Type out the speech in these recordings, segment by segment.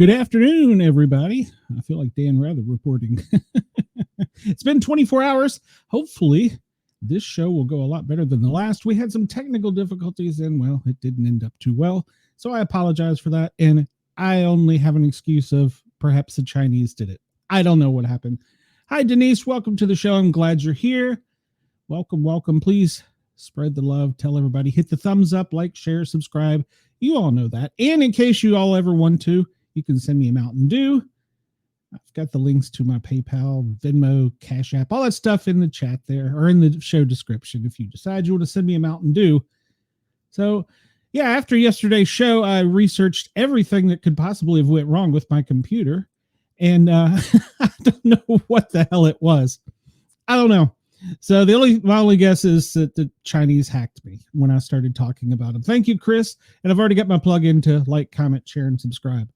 Good afternoon, everybody. I feel like Dan Rather reporting. It's been 24 hours. Hopefully, this show will go a lot better than the last. We had some technical difficulties, and, well, it didn't end up too well. So I apologize for that. And I only have an excuse of perhaps the Chinese did it. I don't know what happened. Hi, Denise. Welcome to the show. I'm glad you're here. Welcome, welcome. Please spread the love. Tell everybody. Hit the thumbs up, like, share, subscribe. You all know that. And in case you all ever want to, you can send me a Mountain Dew. I've got the links to my PayPal, Venmo, Cash App, all that stuff in the chat there or in the show description if you decide you want to send me a Mountain Dew. So, yeah, after yesterday's show, I researched everything that could possibly have went wrong with my computer. And I don't know what the hell it was. I don't know. So my only guess is that the Chinese hacked me when I started talking about them. Thank you, Chris. And I've already got my plug in to like, comment, share, and subscribe.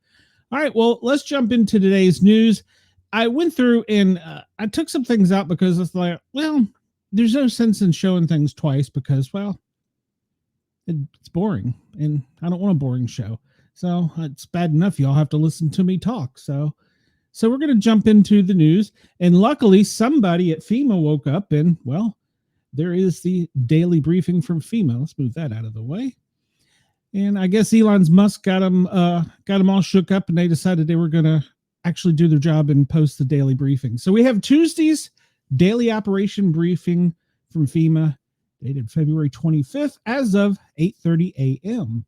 All right, well, let's jump into today's news. I went through and I took some things out because it's like, well, there's no sense in showing things twice because, well, it's boring and I don't want a boring show. So it's bad enough y'all have to listen to me talk. So we're going to jump into the news. And luckily, somebody at FEMA woke up and, well, there is the daily briefing from FEMA. Let's move that out of the way. And I guess Elon Musk got them all shook up, and they decided they were going to actually do their job and post the daily briefing. So we have Tuesday's daily operation briefing from FEMA, dated February 25th, as of 8:30 a.m.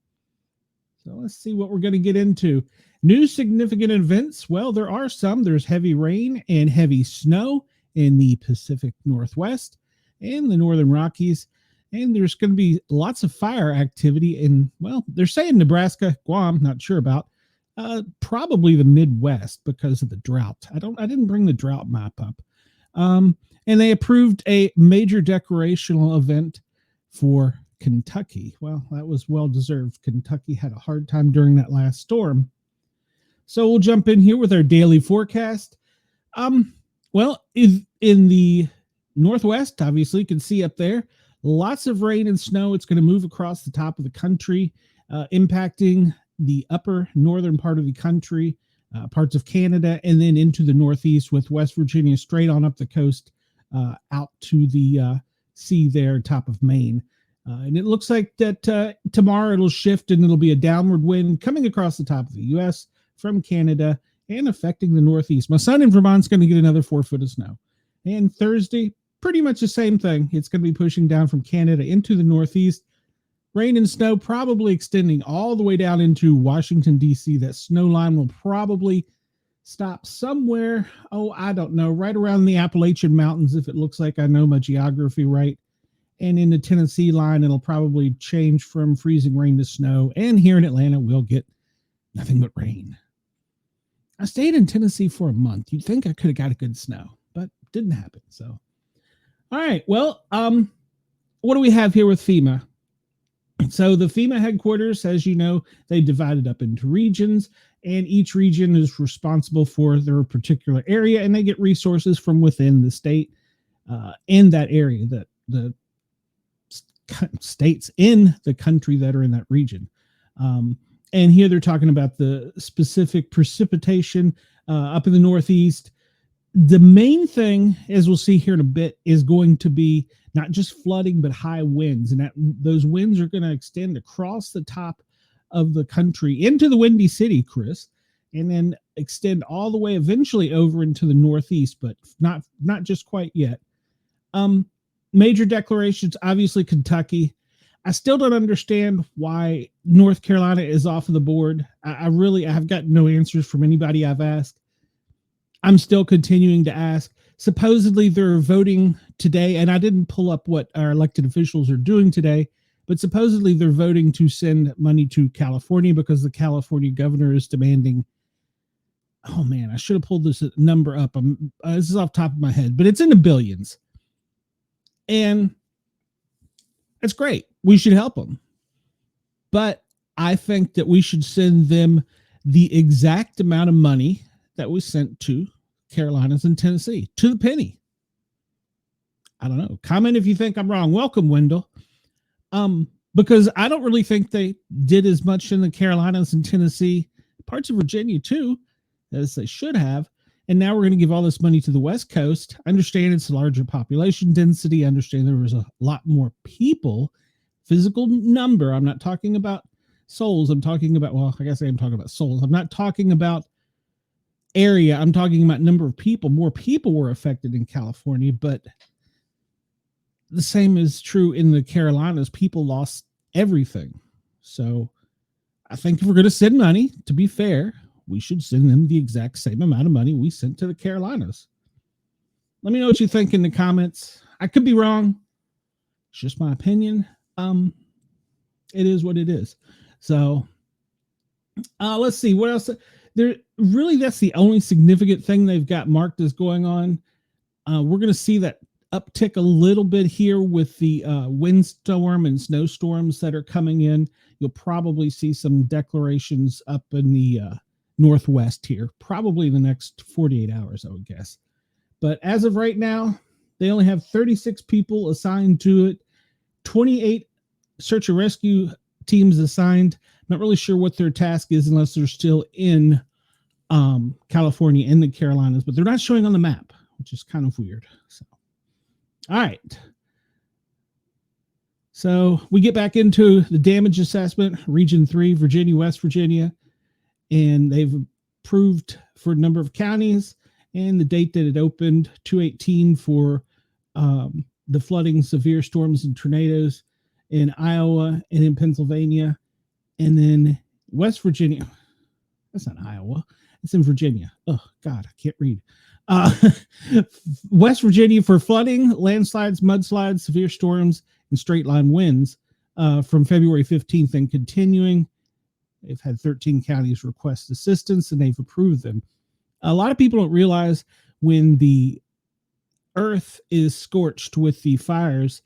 So let's see what we're going to get into. New significant events. Well, there are some. There's heavy rain and heavy snow in the Pacific Northwest and the Northern Rockies. And there's going to be lots of fire activity in, well, they're saying Nebraska, Guam, not sure about, probably the Midwest because of the drought. I didn't bring the drought map up. And they approved a major declarational event for Kentucky. Well, that was well-deserved. Kentucky had a hard time during that last storm. So we'll jump in here with our daily forecast. Well, in the Northwest, obviously, you can see up there, lots of rain and snow. It's going to move across the top of the country, impacting the upper northern part of the country, parts of Canada, and then into the Northeast with West Virginia straight on up the coast out to the sea there, top of Maine. And it looks like that tomorrow it'll shift and it'll be a downward wind coming across the top of the U.S. from Canada and affecting the Northeast. My son in Vermont's going to get another 4 foot of snow. And Thursday, pretty much the same thing. It's going to be pushing down from Canada into the Northeast. Rain and snow probably extending all the way down into Washington, D.C. That snow line will probably stop somewhere, I don't know, right around the Appalachian Mountains, if it looks like I know my geography right. And in the Tennessee line, it'll probably change from freezing rain to snow. And here in Atlanta, we'll get nothing but rain. I stayed in Tennessee for a month. You'd think I could have got a good snow, but didn't happen. So, all right. Well, what do we have here with FEMA? So the FEMA headquarters, as you know, they divided up into regions, and each region is responsible for their particular area, and they get resources from within the state in that area, the states in the country that are in that region. And here they're talking about the specific precipitation up in the Northeast. The main thing, as we'll see here in a bit, is going to be not just flooding, but high winds. And those winds are going to extend across the top of the country into the Windy City, Chris, and then extend all the way eventually over into the Northeast, but not just quite yet. Major declarations, obviously Kentucky. I still don't understand why North Carolina is off of the board. I have got no answers from anybody I've asked. I'm still continuing to ask. Supposedly they're voting today, and I didn't pull up what our elected officials are doing today, but supposedly they're voting to send money to California because the California governor is demanding, oh man, I should have pulled this number up. This is off the top of my head, but it's in the billions. And it's great. We should help them. But I think that we should send them the exact amount of money that was sent to Carolinas and Tennessee, to the penny. I don't know. Comment if you think I'm wrong. Welcome, Wendell. Because I don't really think they did as much in the Carolinas and Tennessee parts of Virginia too, as they should have. And now we're going to give all this money to the West Coast. I understand it's a larger population density. I understand there was a lot more people, physical number. I'm not talking about souls. I'm talking about, well, I guess I am talking about souls. I'm not talking about area. I'm talking about number of people. More people were affected in California, but the same is true in the Carolinas. People lost everything. So I think if we're going to send money, to be fair, we should send them the exact same amount of money we sent to the Carolinas. Let me know what you think in the comments. I could be wrong. It's just my opinion. It is what it is. So let's see what else. That's the only significant thing they've got marked as going on. We're going to see that uptick a little bit here with the windstorm and snowstorms that are coming in. You'll probably see some declarations up in the Northwest here, probably in the next 48 hours, I would guess. But as of right now, they only have 36 people assigned to it, 28 search and rescue teams assigned. Not really sure what their task is unless they're still in California and the Carolinas, but they're not showing on the map, which is kind of weird. So, all right. So we get back into the damage assessment, Region 3, Virginia, West Virginia, and they've approved for a number of counties and the date that it opened, 2/18, for the flooding, severe storms and tornadoes in Iowa and in Pennsylvania. And then West Virginia. That's not Iowa. It's in Virginia. Oh, God, I can't read. West Virginia for flooding, landslides, mudslides, severe storms, and straight line winds from February 15th and continuing. They've had 13 counties request assistance, and they've approved them. A lot of people don't realize when the earth is scorched with the fires,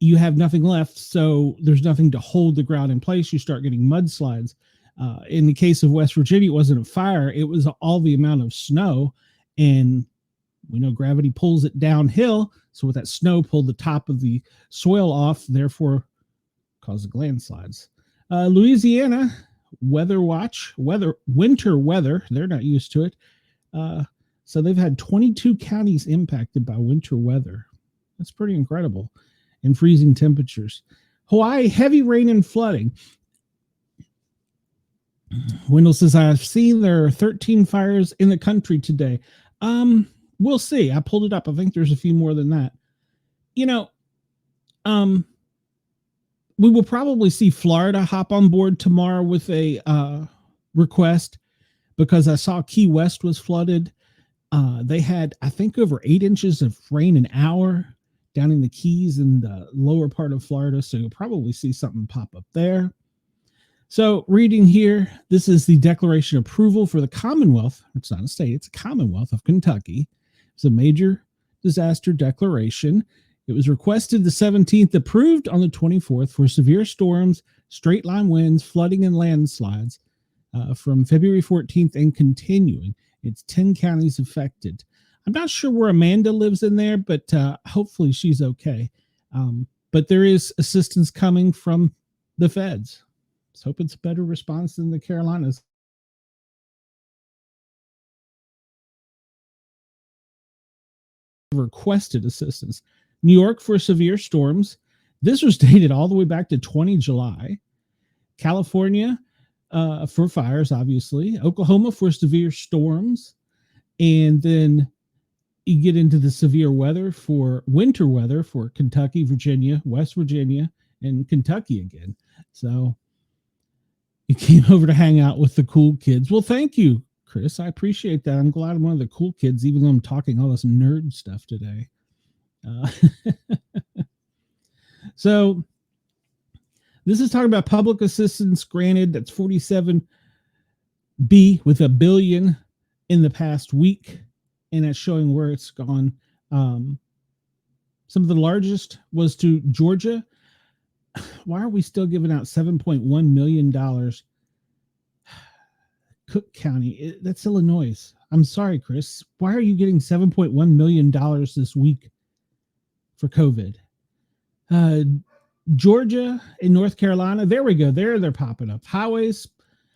you have nothing left, so there's nothing to hold the ground in place. You start getting mudslides. In the case of West Virginia, it wasn't a fire. It was all the amount of snow, and we know gravity pulls it downhill, so with that snow pulled the top of the soil off, therefore causing landslides. Louisiana, weather watch, winter weather. They're not used to it. So they've had 22 counties impacted by winter weather. That's pretty incredible. And freezing temperatures. Hawaii, heavy rain and flooding. Wendell says, I've seen there are 13 fires in the country today. We'll see. I pulled it up. I think there's a few more than that. You know, we will probably see Florida hop on board tomorrow with a request, because I saw Key West was flooded. They had, I think, over 8 inches of rain an hour down in the Keys and the lower part of Florida. So you'll probably see something pop up there. So reading here, this is the declaration of approval for the Commonwealth. It's not a state, it's a Commonwealth of Kentucky. It's a major disaster declaration. It was requested the 17th, approved on the 24th for severe storms, straight line winds, flooding, and landslides from February 14th and continuing. It's 10 counties affected. I'm not sure where Amanda lives in there, but hopefully she's okay. But there is assistance coming from the feds. Let's hope it's a better response than the Carolinas. Requested assistance. New York for severe storms. This was dated all the way back to 20 July. California for fires, obviously. Oklahoma for severe storms. And then you get into the severe weather for winter weather for Kentucky, Virginia, West Virginia, and Kentucky again. So you came over to hang out with the cool kids. Well, thank you, Chris. I appreciate that. I'm glad I'm one of the cool kids, even though I'm talking all this nerd stuff today. So this is talking about public assistance granted. That's 47B with $1 billion in the past week. And that's showing where it's gone. Some of the largest was to Georgia. Why are we still giving out $7.1 million? Cook County, that's Illinois. I'm sorry, Chris. Why are you getting $7.1 million this week for COVID? Georgia and North Carolina, there we go. There they're popping up. Highways,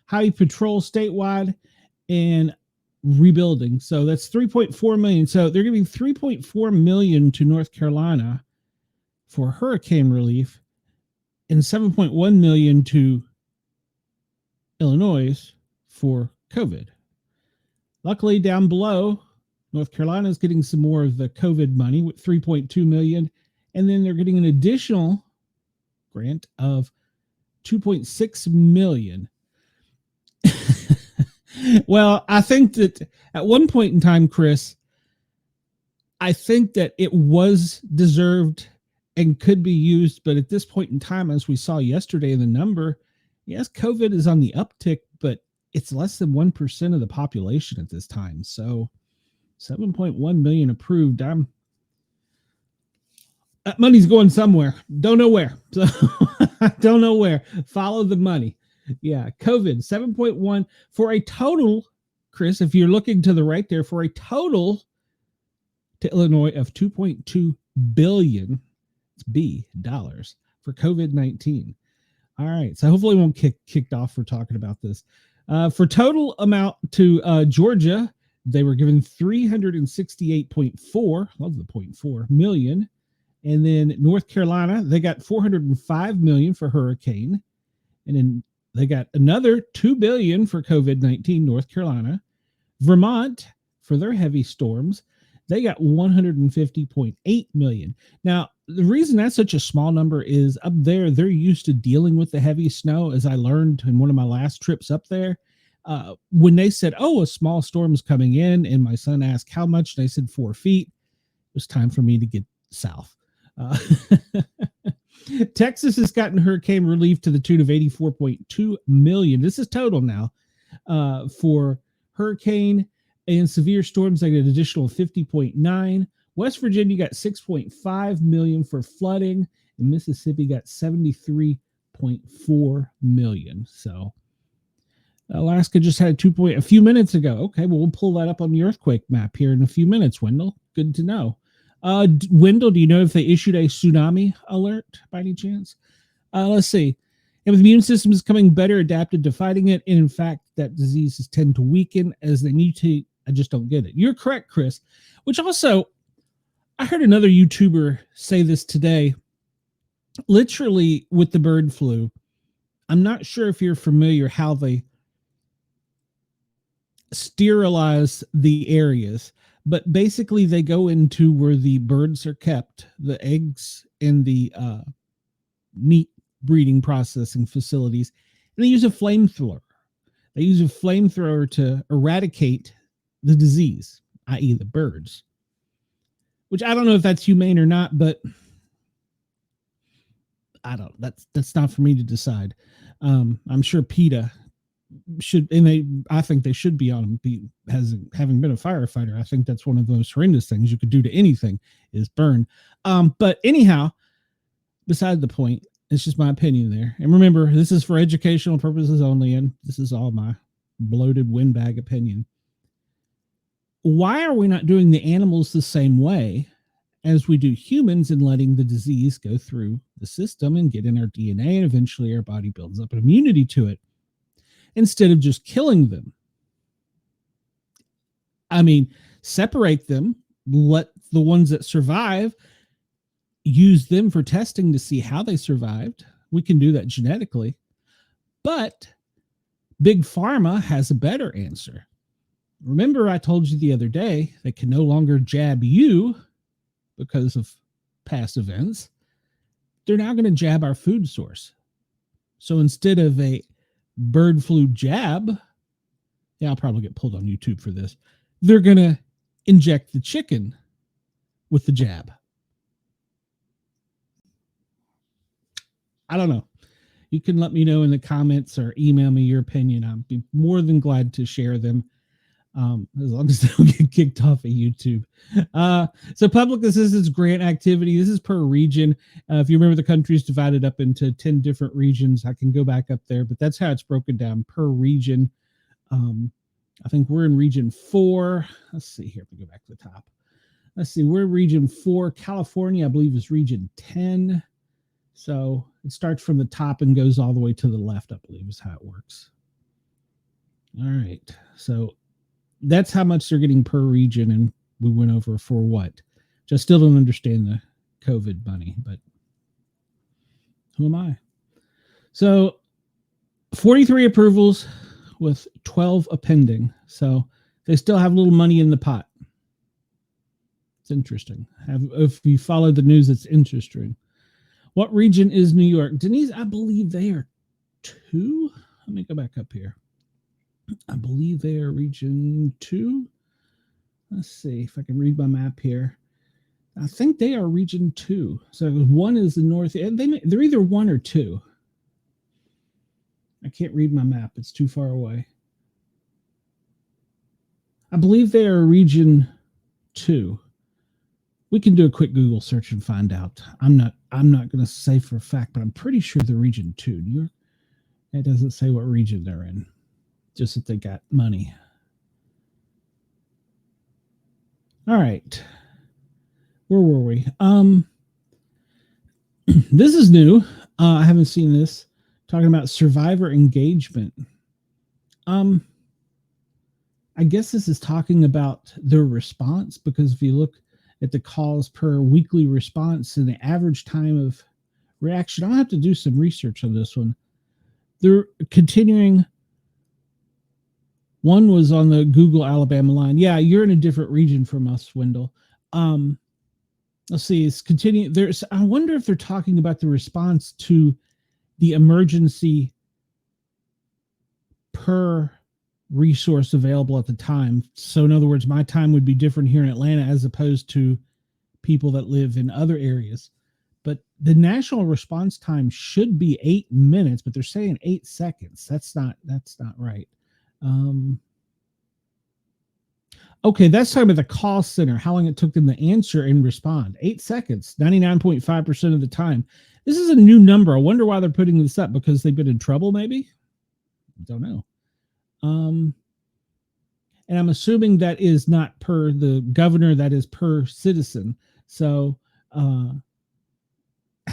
highway patrol statewide, and rebuilding. So that's 3.4 million. So they're giving 3.4 million to North Carolina for hurricane relief and 7.1 million to Illinois for COVID. Luckily, down below, North Carolina is getting some more of the COVID money with 3.2 million, and then they're getting an additional grant of 2.6 million. Well, I think that at one point in time, Chris, I think that it was deserved and could be used, but at this point in time, as we saw yesterday in the number, yes, COVID is on the uptick, but it's less than 1% of the population at this time. So 7.1 million approved. That money's going somewhere. Don't know where. So I don't know where. Follow the money. Yeah, COVID 7.1 for a total, Chris, if you're looking to the right there, for a total to Illinois of 2.2 billion, it's B dollars for COVID-19. All right, so hopefully we won't kicked off for talking about this. For total amount to Georgia, they were given 368.4, love the 0.4 million. And then North Carolina, they got 405 million for hurricane. And then they got another 2 billion for COVID-19, North Carolina. Vermont, for their heavy storms, they got 150.8 million. Now, the reason that's such a small number is up there, they're used to dealing with the heavy snow, as I learned in one of my last trips up there. When they said, oh, a small storm's coming in, and my son asked how much, and I said 4 feet, it was time for me to get south. Texas has gotten hurricane relief to the tune of 84.2 million. This is total now. For hurricane and severe storms, they get an additional 50.9. West Virginia got 6.5 million for flooding, and Mississippi got 73.4 million. So Alaska just had a few minutes ago. Okay, well, we'll pull that up on the earthquake map here in a few minutes, Wendell. Good to know. Wendell, do you know if they issued a tsunami alert by any chance? Let's see. And the immune system is becoming better adapted to fighting it. And in fact, that diseases tend to weaken as they mutate. I just don't get it. You're correct, Chris. Which also, I heard another YouTuber say this today. Literally with the bird flu, I'm not sure if you're familiar how they sterilize the areas. But basically, they go into where the birds are kept, the eggs and the meat breeding processing facilities, and they use a flamethrower. They use a flamethrower to eradicate the disease, i.e. the birds. Which I don't know if that's humane or not, but I don't. That's not for me to decide. I'm sure PETA should, and I think they should be on them. Having been a firefighter, I think that's one of the most horrendous things you could do to anything is burn. But anyhow, beside the point, it's just my opinion there. And remember, this is for educational purposes only, and this is all my bloated windbag opinion. Why are we not doing the animals the same way as we do humans and letting the disease go through the system and get in our DNA, and eventually our body builds up an immunity to it, instead of just killing them? I mean, separate them, let the ones that survive, use them for testing to see how they survived. We can do that genetically. But Big Pharma has a better answer. Remember, I told you the other day they can no longer jab you because of past events. They're now going to jab our food source. So instead of a bird flu jab, yeah, I'll probably get pulled on YouTube for this, they're going to inject the chicken with the jab. I don't know. You can let me know in the comments or email me your opinion. I'd be more than glad to share them, as long as they don't get kicked off of YouTube. So public assistance grant activity, this is per region. If you remember, the country is divided up into 10 different regions. I can go back up there, but that's how it's broken down per region. I think we're in region 4. Let's see here. If we go back to the top. Let's see. We're in region 4. California, I believe, is region 10. So it starts from the top and goes all the way to the left, I believe is how it works. All right. So that's how much they're getting per region. And we went over for what? Just still don't understand the COVID money, but who am I? So 43 approvals with 12 pending. So they still have a little money in the pot. It's interesting. If you follow the news, it's interesting. What region is New York? Denise, I believe they are 2. Let me go back up here. I believe they are region 2. Let's see if I can read my map here. I think they are region 2. So 1 is the north. They're either 1 or 2. I can't read my map. It's too far away. I believe they are region 2. We can do a quick Google search and find out. I'm not going to say for a fact, but I'm pretty sure they're region 2. New York. It doesn't say what region they're in. Just that they got money. All right. Where were we? This is new. I haven't seen this. Talking about survivor engagement. I guess this is talking about their response, because if you look at the calls per weekly response and the average time of reaction, I'll have to do some research on this one. They're continuing. One was on the Google Alabama line. Yeah, you're in a different region from us, Wendell. Let's see, it's continuing. I wonder if they're talking about the response to the emergency per resource available at the time. So in other words, my time would be different here in Atlanta as opposed to people that live in other areas. But the national response time should be 8 minutes, but they're saying 8 seconds. That's not right. Okay, that's talking about the call center, how long it took them to answer and respond. 8 seconds, 99.5% of the time. This is a new number. I wonder why they're putting this up, because they've been in trouble, maybe? Don't know. And I'm assuming that is not per the governor, that is per citizen. So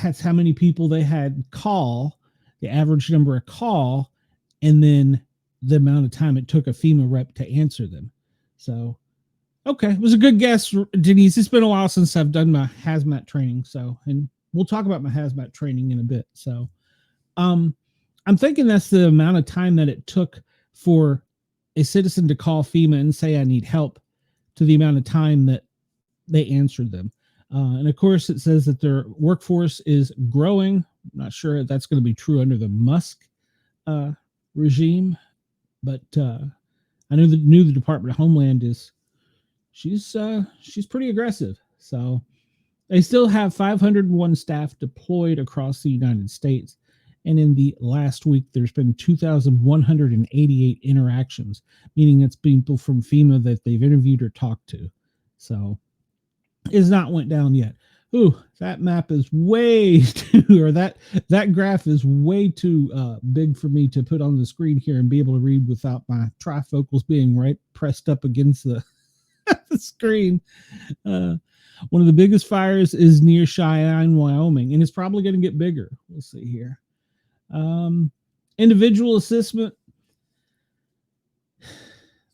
that's how many people they had call, the average number of call, and then the amount of time it took a FEMA rep to answer them. So, okay, it was a good guess, Denise. It's been a while since I've done my hazmat training. So, and we'll talk about my hazmat training in a bit. So, I'm thinking that's the amount of time that it took for a citizen to call FEMA and say, I need help, to the amount of time that they answered them. And of course, it says that their workforce is growing. I'm not sure if that's going to be true under the Musk regime, but I know the Department of Homeland is, she's pretty aggressive. So they still have 501 staff deployed across the United States. And in the last week, there's been 2,188 interactions, meaning it's people from FEMA that they've interviewed or talked to. So it's not went down yet. Ooh, that map is way too, or that graph is way too big for me to put on the screen here and be able to read without my trifocals being right pressed up against the, the screen. One of the biggest fires is near Cheyenne, Wyoming, and it's probably going to get bigger. We'll see here. Individual assessment.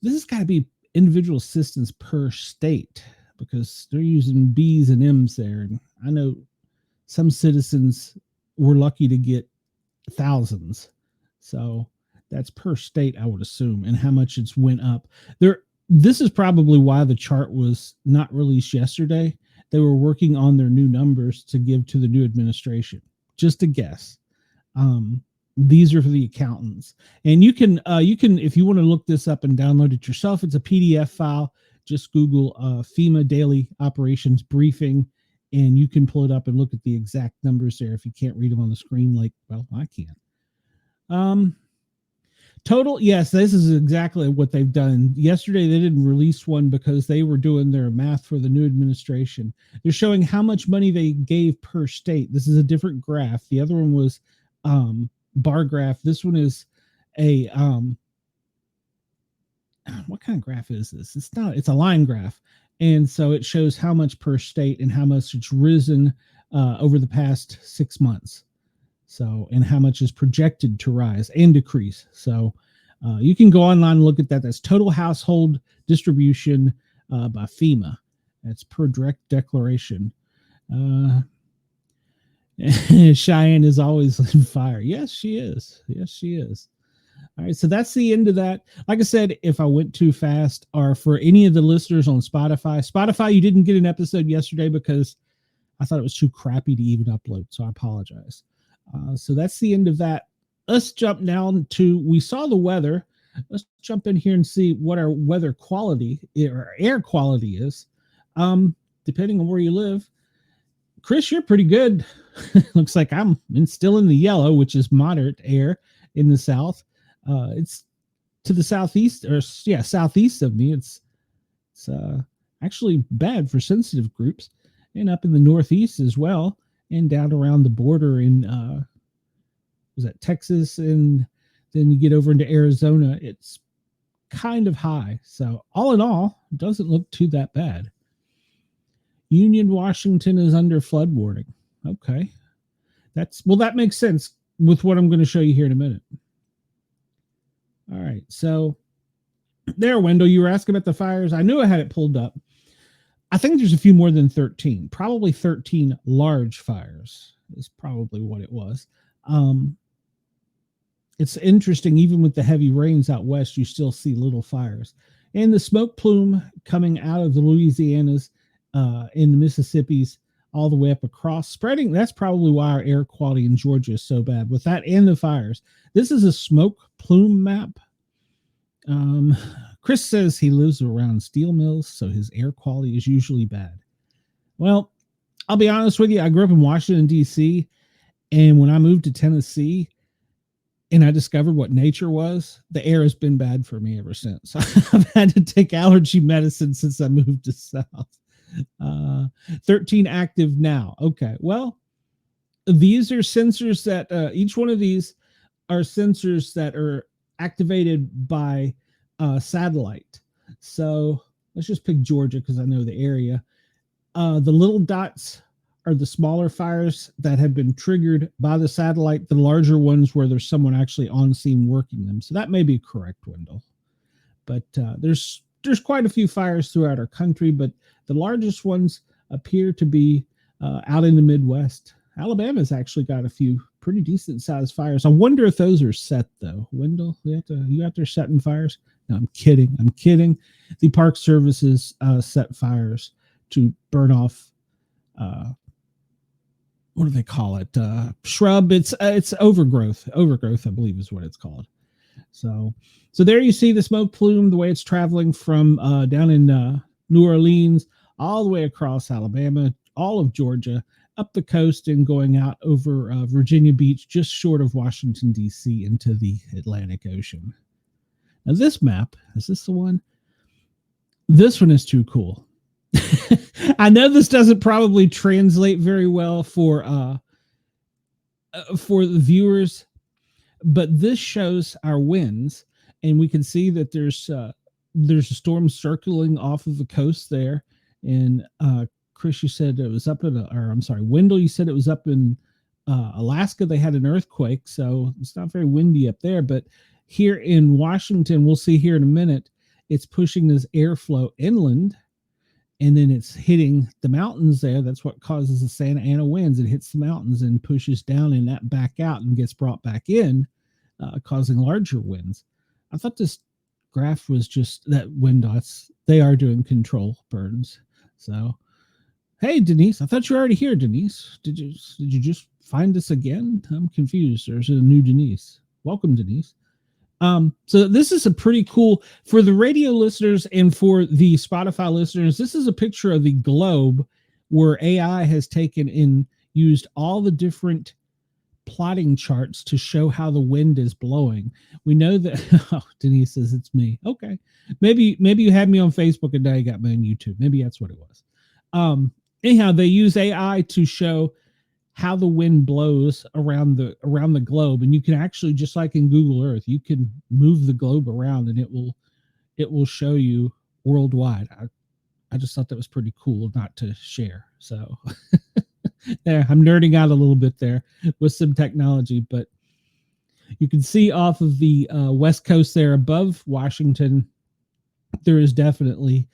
This has got to be individual assistance per state, because they're using B's and M's there. And I know some citizens were lucky to get thousands. So that's per state, I would assume, and how much it's went up. This is probably why the chart was not released yesterday. They were working on their new numbers to give to the new administration. Just a guess. These are for the accountants, and you can, if you want to look this up and download it yourself, it's a PDF file. Just Google FEMA Daily Operations Briefing, and you can pull it up and look at the exact numbers there if you can't read them on the screen like, well, I can't. Total, yes, this is exactly what they've done. Yesterday, they didn't release one because they were doing their math for the new administration. They're showing how much money they gave per state. This is a different graph. The other one was bar graph. This one is a what kind of graph is this? It's a line graph. And so it shows how much per state and how much it's risen over the past 6 months. So, and how much is projected to rise and decrease. So You can go online and look at that. That's total household distribution by FEMA. That's per direct declaration. Cheyenne is always on fire. Yes, she is. Yes, she is. All right, so that's the end of that. Like I said, if I went too fast, or for any of the listeners on Spotify, you didn't get an episode yesterday because I thought it was too crappy to even upload, so I apologize. So that's the end of that. Let's jump down to, we saw the weather. Let's jump in here and see what our weather quality or air quality is. Depending on where you live. Chris, you're pretty good. Looks like I'm still in the yellow, which is moderate air in the south. It's to the southeast, or southeast of me. It's actually bad for sensitive groups, and up in the northeast as well, and down around the border in was that Texas, and then you get over into Arizona. It's kind of high. So all in all, it doesn't look too that bad. Union, Washington is under flood warning. Okay. That makes sense with what I'm going to show you here in a minute. All right. So there, Wendell, you were asking about the fires. I knew I had it pulled up. I think there's a few more than 13, probably 13 large fires is probably what it was. It's interesting, even with the heavy rains out west, you still see little fires. And the smoke plume coming out of the Louisianas, in the Mississippi's, all the way up across, spreading. That's probably why our air quality in Georgia is so bad with that and the fires. This is a smoke plume map. Chris says he lives around steel mills, so his air quality is usually bad. Well, I'll be honest with you. I grew up in Washington, D.C., and when I moved to Tennessee and I discovered what nature was, the air has been bad for me ever since. I've had to take allergy medicine since I moved to South. 13 active now. Okay. Well, these are sensors that each one of these are sensors that are activated by satellite. So let's just pick Georgia because I know the area. The little dots are the smaller fires that have been triggered by the satellite. The larger ones where there's someone actually on scene working them. So that may be correct, Wendell. But there's quite a few fires throughout our country, but the largest ones appear to be out in the Midwest. Alabama's actually got a few pretty decent sized fires. I wonder if those are set though. Wendell, you out there setting fires? No, I'm kidding. The Park Services set fires to burn off. What do they call it? Shrub. It's overgrowth. Overgrowth, I believe, is what it's called. So there you see the smoke plume, the way it's traveling from down in New Orleans all the way across Alabama, all of Georgia, up the coast, and going out over Virginia Beach, just short of Washington, D.C., into the Atlantic Ocean. Now, this map, is this the one? This one is too cool. I know this doesn't probably translate very well for the viewers, but this shows our winds, and we can see that there's a storm circling off of the coast there. And Chris, you said it was up Wendell, you said it was up in Alaska. They had an earthquake, so it's not very windy up there. But here in Washington, we'll see here in a minute, it's pushing this airflow inland, and then it's hitting the mountains there. That's what causes the Santa Ana winds. It hits the mountains and pushes down, and that back out and gets brought back in, causing larger winds. I thought this graph was just that wind dots. They are doing control burns. So, hey, Denise, I thought you were already here, Denise. Did you just find us again? I'm confused. There's a new Denise. Welcome, Denise. So this is a pretty cool, for the radio listeners and for the Spotify listeners, this is a picture of the globe where AI has taken and used all the different plotting charts to show how the wind is blowing. We know that, oh, Denise says it's me. Okay. Maybe you had me on Facebook and now you got me on YouTube. Maybe that's what it was. Anyhow, they use AI to show how the wind blows around the globe, and you can actually, just like in Google Earth, you can move the globe around and it will show you worldwide. I just thought that was pretty cool not to share. So there, I'm nerding out a little bit there with some technology, but You can see off of the west coast there above Washington, there is definitely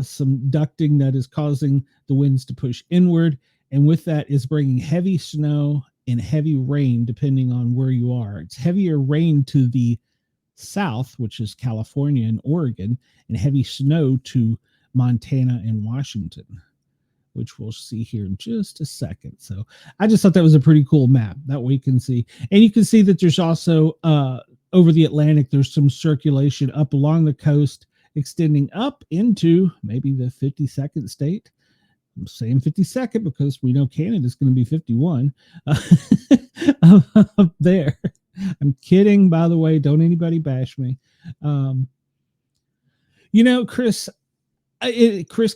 some ducting that is causing the winds to push inward. And with that is bringing heavy snow and heavy rain, depending on where you are. It's heavier rain to the south, which is California and Oregon, and heavy snow to Montana and Washington, which we'll see here in just a second. So I just thought that was a pretty cool map. That way you can see. And you can see that there's also over the Atlantic, there's some circulation up along the coast, extending up into maybe the 52nd state. I'm saying 52nd because we know Canada's going to be 51 up there. I'm kidding, by the way. Don't anybody bash me. Chris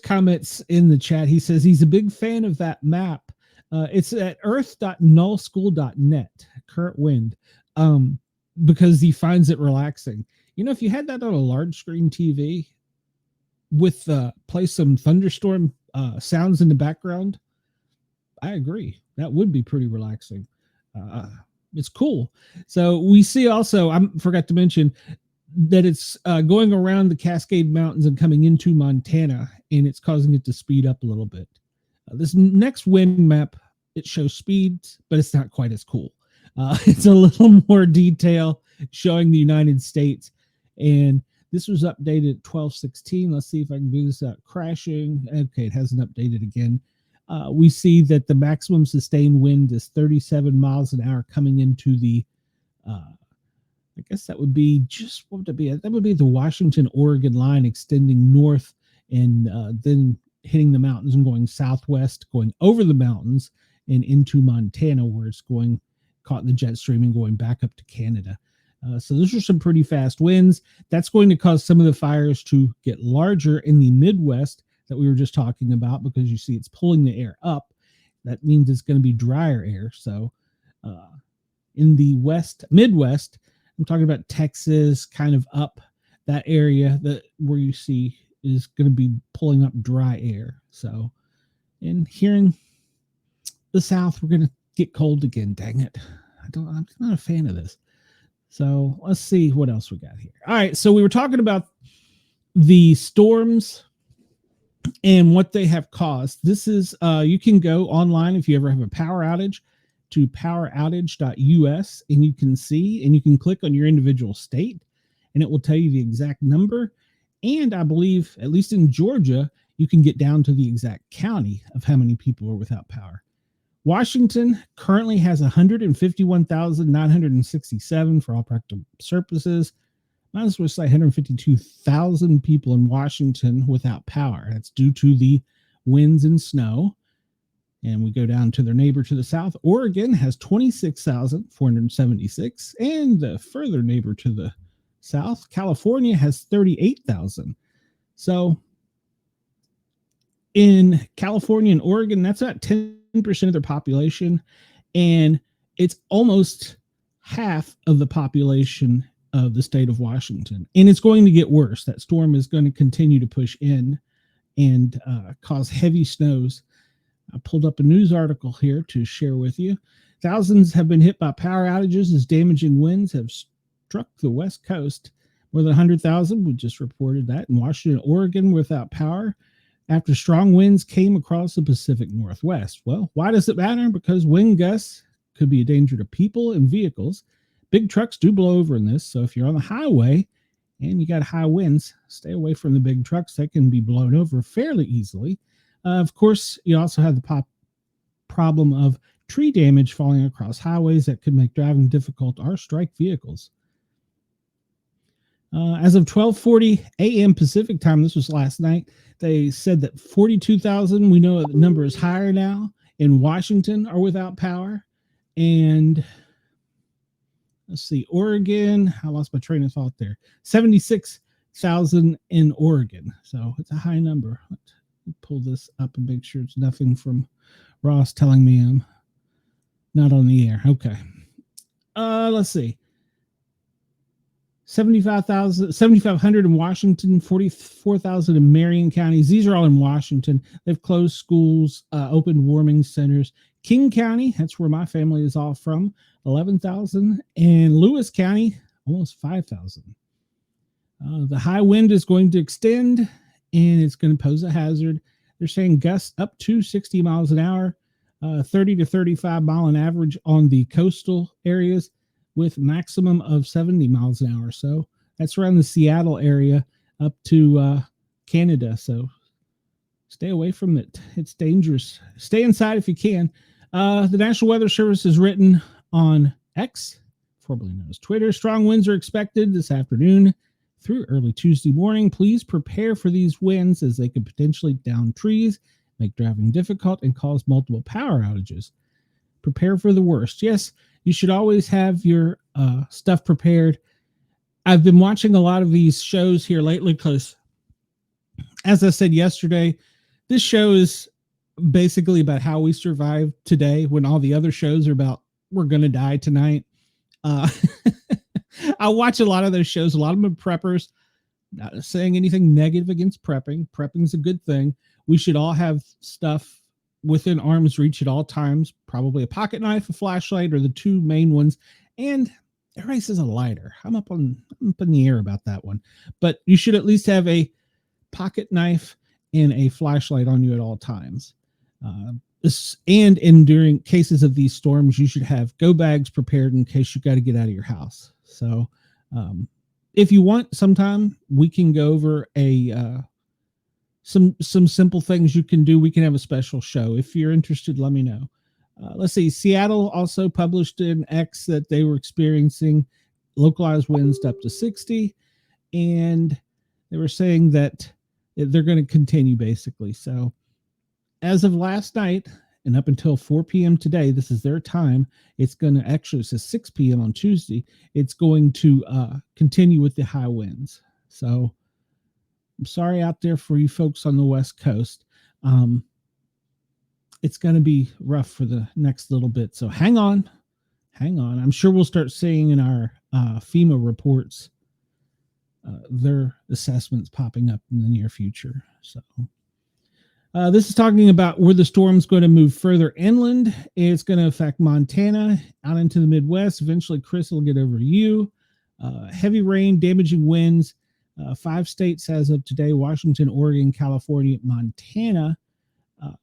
comments in the chat. He says he's a big fan of that map. It's at earth.nullschool.net, current wind, because he finds it relaxing. If you had that on a large screen TV with play some thunderstorm sounds in the background, I agree. That would be pretty relaxing. It's cool. So we see also, I forgot to mention that it's going around the Cascade Mountains and coming into Montana, and it's causing it to speed up a little bit. This next wind map, it shows speeds, but it's not quite as cool. It's a little more detail showing the United States. And this was updated at 12:16. Let's see if I can do this without crashing. Okay, it hasn't updated again. We see that the maximum sustained wind is 37 miles an hour coming into the, I guess that would be just, what would it be? That would be the Washington-Oregon line extending north and then hitting the mountains and going southwest, going over the mountains and into Montana, where it's going, caught in the jet stream and going back up to Canada. So those are some pretty fast winds. That's going to cause some of the fires to get larger in the Midwest that we were just talking about, because you see it's pulling the air up. That means it's going to be drier air. So in the Midwest, I'm talking about Texas, kind of up that area that where you see is going to be pulling up dry air. So, and here in the South, we're going to get cold again. Dang it. I'm not a fan of this. So let's see what else we got here. All right. So we were talking about the storms and what they have caused. This is, you can go online if you ever have a power outage to poweroutage.us, and you can see, and you can click on your individual state, and it will tell you the exact number. And I believe, at least in Georgia, you can get down to the exact county of how many people are without power. Washington currently has 151,967 for all practical purposes. Might as well say 152,000 people in Washington without power. That's due to the winds and snow. And we go down to their neighbor to the south. Oregon has 26,476. And the further neighbor to the south, California, has 38,000. So in California and Oregon, that's about 10% of their population. And it's almost half of the population of the state of Washington. And it's going to get worse. That storm is going to continue to push in and cause heavy snows. I pulled up a news article here to share with you. Thousands have been hit by power outages as damaging winds have struck the West Coast. More than 100,000, we just reported that, in Washington, Oregon, without power after strong winds came across the Pacific Northwest. Well, why does it matter? Because wind gusts could be a danger to people and vehicles. Big trucks do blow over in this, so if you're on the highway and you got high winds, stay away from the big trucks. They can be blown over fairly easily. Of course, you also have the problem of tree damage falling across highways that could make driving difficult or strike vehicles. As of 12:40 a.m. Pacific time, this was last night, they said that 42,000, we know the number is higher now, in Washington are without power. And let's see, Oregon, I lost my train of thought there, 76,000 in Oregon. So it's a high number. Let's pull this up and make sure it's nothing from Ross telling me I'm not on the air. Okay. Let's see. 7,500 in Washington, 44,000 in Marion counties. These are all in Washington. They've closed schools, opened warming centers. King County, that's where my family is all from, 11,000. And Lewis County, almost 5,000. The high wind is going to extend, and it's going to pose a hazard. They're saying gusts up to 60 miles an hour, 30 to 35 mile an average on the coastal areas, with maximum of 70 miles an hour. So that's around the Seattle area up to Canada. So stay away from it. It's dangerous. Stay inside if you can. The National Weather Service has written on X, formerly known as Twitter. Strong winds are expected this afternoon through early Tuesday morning. Please prepare for these winds, as they could potentially down trees, make driving difficult, and cause multiple power outages. Prepare for the worst. Yes, you should always have your stuff prepared. I've been watching a lot of these shows here lately because, as I said yesterday, this show is basically about how we survive today, when all the other shows are about we're going to die tonight. I watch a lot of those shows. A lot of them are preppers. Not saying anything negative against prepping. Prepping is a good thing. We should all have stuff within arm's reach at all times. Probably a pocket knife, a flashlight, or the two main ones. And everybody says a lighter. I'm up in the air about that one. But you should at least have a pocket knife and a flashlight on you at all times. And during cases of these storms, you should have go bags prepared in case you got to get out of your house. So if you want, sometime we can go over some simple things you can do. We can have a special show. If you're interested, let me know. Let's see. Seattle also published in X that they were experiencing localized winds up to 60, and they were saying that they're going to continue, basically. So as of last night and up until 4 p.m. today, this is their time. It's going to actually, it says 6 p.m. on Tuesday. It's going to continue with the high winds. So I'm sorry out there for you folks on the West Coast. It's going to be rough for the next little bit. So hang on. I'm sure we'll start seeing in our FEMA reports their assessments popping up in the near future. So this is talking about where the storm's going to move further inland. It's going to affect Montana out into the Midwest. Eventually, Chris will get over to you. Heavy rain, damaging winds. 5 states as of today: Washington, Oregon, California, Montana.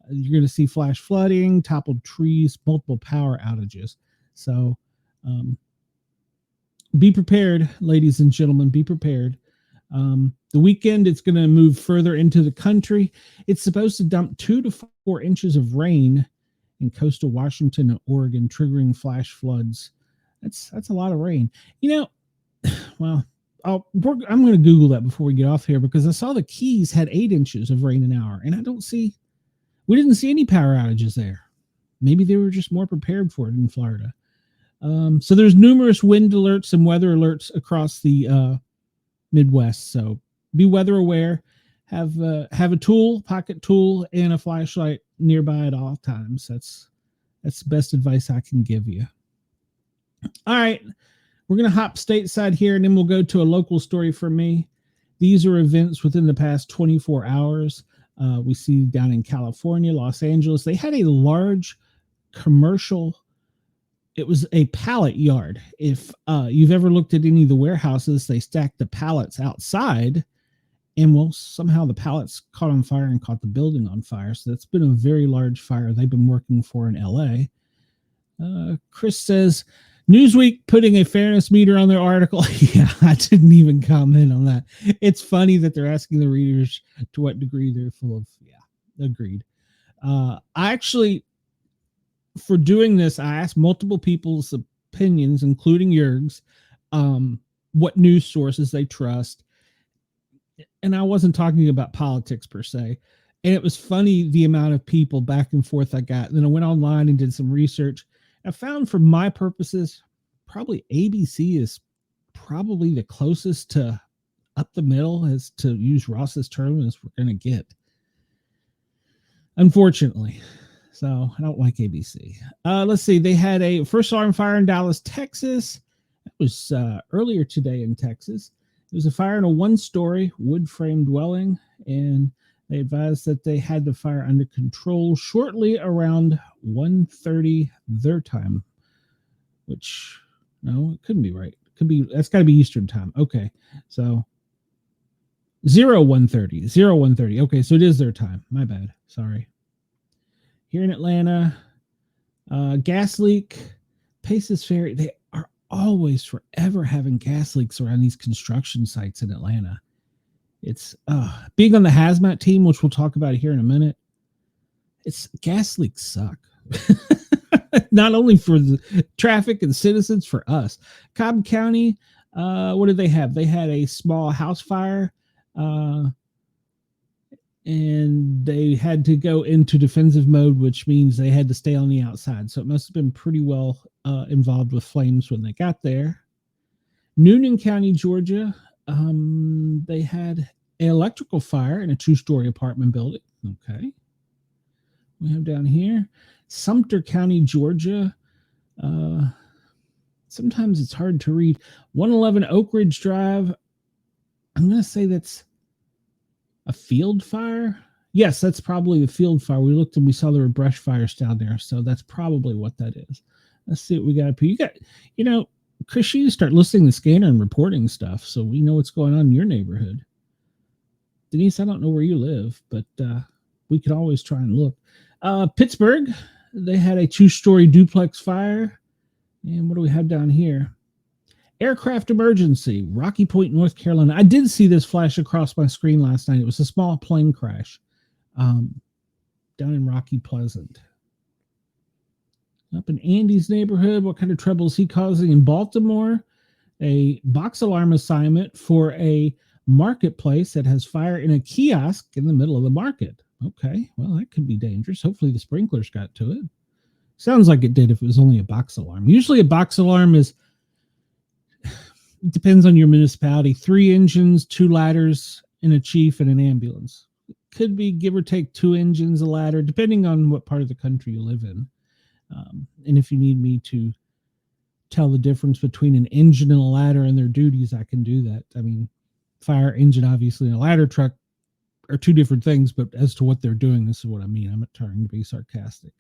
You're going to see flash flooding, toppled trees, multiple power outages. So be prepared, ladies and gentlemen. Be prepared. The weekend, it's going to move further into the country. It's supposed to dump 2 to 4 inches of rain in coastal Washington and Oregon, triggering flash floods. That's a lot of rain. Well, I'm going to Google that before we get off here, because I saw the Keys had 8 inches of rain an hour, and we didn't see any power outages there. Maybe they were just more prepared for it in Florida. So there's numerous wind alerts and weather alerts across the Midwest. So be weather aware. Have a tool, pocket tool, and a flashlight nearby at all times. That's the best advice I can give you. All right, we're gonna hop stateside here, and then we'll go to a local story for me. These are events within the past 24 hours. We see down in California, Los Angeles, they had a large commercial. It was a pallet yard. If you've ever looked at any of the warehouses, they stack the pallets outside, and well, somehow the pallets caught on fire and caught the building on fire. So that's been a very large fire they've been working for in LA. Chris says, Newsweek putting a fairness meter on their article. Yeah, I didn't even comment on that. It's funny that they're asking the readers to what degree they're full of. Yeah, agreed. I actually, for doing this, I asked multiple people's opinions, including Jurg's, what news sources they trust. And I wasn't talking about politics per se. And it was funny the amount of people back and forth I got. Then I went online and did some research. I found, for my purposes, probably ABC is probably the closest to up the middle, as to use Ross's term, as we're going to get. Unfortunately. So I don't like ABC. Let's see. They had a first alarm fire in Dallas, Texas. It was earlier today in Texas. It was a fire in a 1-story wood frame dwelling, and they advised that they had the fire under control shortly around 1:30 their time. which, no, it couldn't be right. It could be, that's got to be Eastern time. Okay. So 0130. Okay. So it is their time. My bad. Sorry. Here in Atlanta, gas leak, Paces Ferry. They are always forever having gas leaks around these construction sites in Atlanta. It's being on the hazmat team, which we'll talk about here in a minute. It's gas leaks suck. Not only for the traffic and citizens, for us. Cobb County, what did they have? They had a small house fire, and they had to go into defensive mode, which means they had to stay on the outside. So it must have been pretty well involved with flames when they got there. Noonan County, Georgia, they had an electrical fire in a 2-story apartment building. Okay. We have down here Sumter County, Georgia. Sometimes it's hard to read. 111 Oak Ridge Drive. I'm going to say that's a field fire. Yes, that's probably the field fire. We looked and we saw there were brush fires down there. So that's probably what that is. Let's see what we got up here. You got, Chris, you start listing the scanner and reporting stuff so we know what's going on in your neighborhood. Denise, I don't know where you live, but we could always try and look. Pittsburgh, they had a 2-story duplex fire. And what do we have down here? Aircraft emergency, Rocky Point, North Carolina. I did see this flash across my screen last night. It was a small plane crash down in Rocky Pleasant. Up in Andy's neighborhood, what kind of trouble is he causing in Baltimore? A box alarm assignment for a marketplace that has fire in a kiosk in the middle of the market. Okay, well, that could be dangerous. Hopefully the sprinklers got to it. Sounds like it did if it was only a box alarm. Usually a box alarm is, it depends on your municipality, 3 engines, 2 ladders, and a chief and an ambulance. Could be give or take 2 engines, a ladder, depending on what part of the country you live in. And if you need me to tell the difference between an engine and a ladder and their duties, I can do that. I mean, fire engine, obviously, and a ladder truck are 2 different things, but as to what they're doing, this is what I mean. I'm not trying to be sarcastic.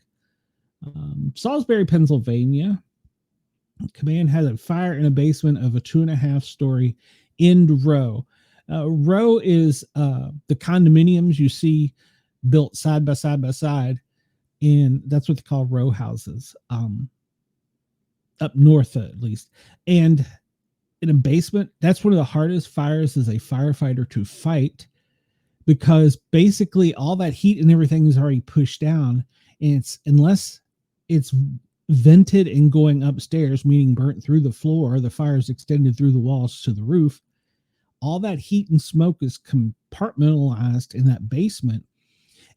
Salisbury, Pennsylvania. Command has a fire in a basement of a 2.5-story end row. Row is the condominiums you see built side by side by side, and that's what they call row houses, up north at least. And in a basement, that's one of the hardest fires as a firefighter to fight, because basically all that heat and everything is already pushed down, and it's, unless it's vented and going upstairs, meaning burnt through the floor, the fire is extended through the walls to the roof, all that heat and smoke is compartmentalized in that basement,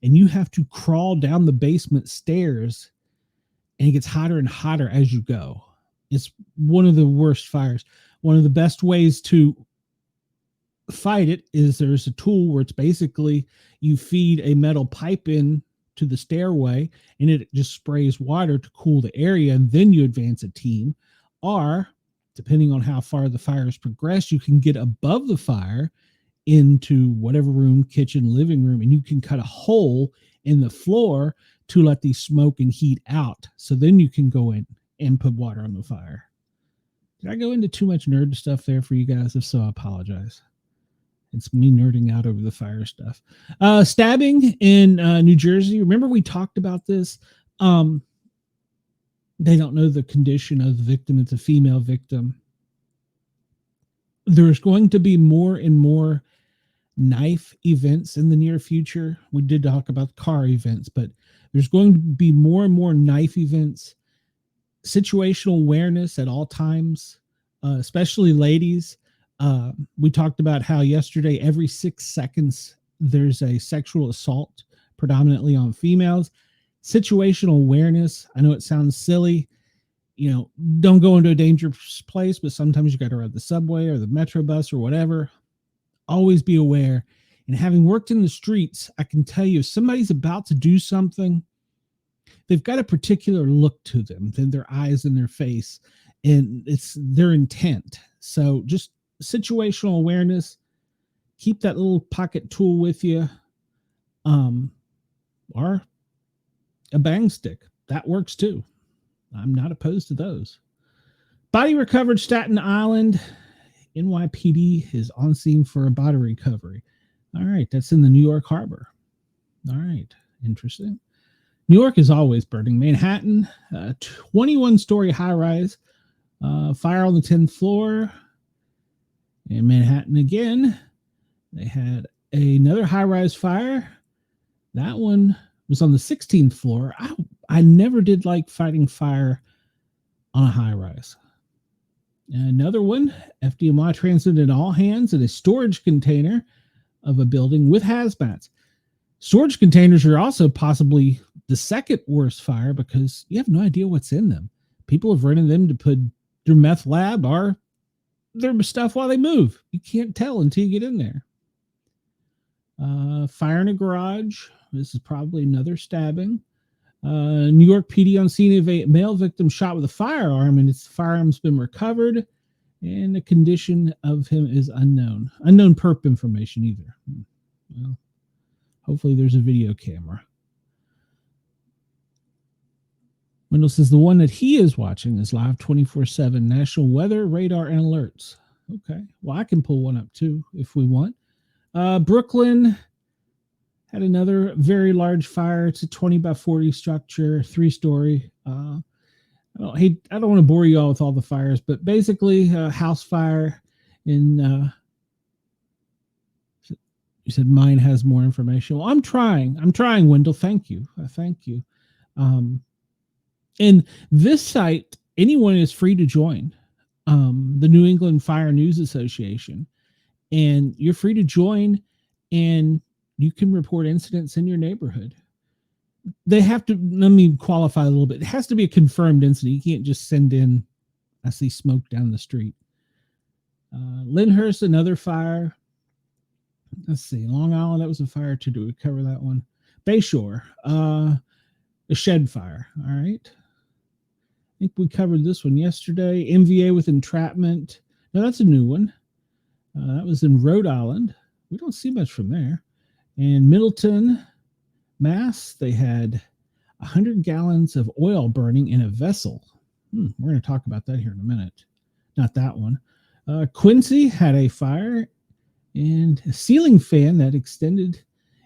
and you have to crawl down the basement stairs, and it gets hotter and hotter as you go. It's one of the worst fires. One of the best ways to fight it is there's a tool where it's basically you feed a metal pipe in to the stairway and it just sprays water to cool the area, and then you advance a team. Or depending on how far the fire has progressed, you can get above the fire into whatever room, kitchen, living room, and you can cut a hole in the floor to let the smoke and heat out. So then you can go in and put water on the fire. Did I go into too much nerd stuff there for you guys? If so, I apologize. It's me nerding out over the fire stuff. Stabbing in New Jersey. Remember we talked about this? They don't know the condition of the victim. It's a female victim. There's going to be more and more knife events in the near future. We did talk about car events, but there's going to be more and more knife events. Situational awareness at all times, especially ladies. We talked about how yesterday, every 6 seconds, there's a sexual assault, predominantly on females. Situational awareness. I know it sounds silly. Don't go into a dangerous place, but sometimes you got to ride the subway or the metro bus or whatever. Always be aware. And having worked in the streets, I can tell you if somebody's about to do something, they've got a particular look to them, then their eyes and their face, and it's their intent. So just situational awareness, keep that little pocket tool with you, or a bang stick. That works too. I'm not opposed to those. Body recovered Staten Island. NYPD is on scene for a body recovery. All right, that's in the New York Harbor. All right, interesting. New York is always burning. Manhattan, 21-story high-rise, fire on the 10th floor. In Manhattan again, they had another high-rise fire. That one was on the 16th floor. I never did like fighting fire on a high-rise. Another one, FDNY transmitted all hands in a storage container of a building with hazmats. Storage containers are also possibly the second worst fire because you have no idea what's in them. People have rented them to put their meth lab or their stuff while they move. You can't tell until you get in there. Fire in a garage. This is probably another stabbing. New York PD on scene of a male victim shot with a firearm, and its firearm's been recovered, and the condition of him is unknown. Unknown perp information either. Well, hopefully there's a video camera. Wendell says the one that he is watching is live 24/7 national weather, radar, and alerts. Okay. Well, I can pull one up too if we want. Brooklyn had another very large fire. It's a 20 by 40 structure, 3-story. I don't want to bore you all with all the fires, but basically a house fire in, you said mine has more information. Well, I'm trying, Wendell. Thank you. Thank you. And this site, anyone is free to join, the New England Fire News Association, and you're free to join, and you can report incidents in your neighborhood. They have to, let me qualify a little bit. It has to be a confirmed incident. You can't just send in, I see smoke down the street. Lyndhurst, another fire. Let's see, Long Island, that was a fire too. Do we cover that one? Bayshore, a shed fire. All right. I think we covered this one yesterday. MVA with entrapment. No, that's a new one. That was in Rhode Island. We don't see much from there. In Middleton, Mass, they had 100 gallons of oil burning in a vessel. We're going to talk about that here in a minute. Not that one. Quincy had a fire and a ceiling fan that extended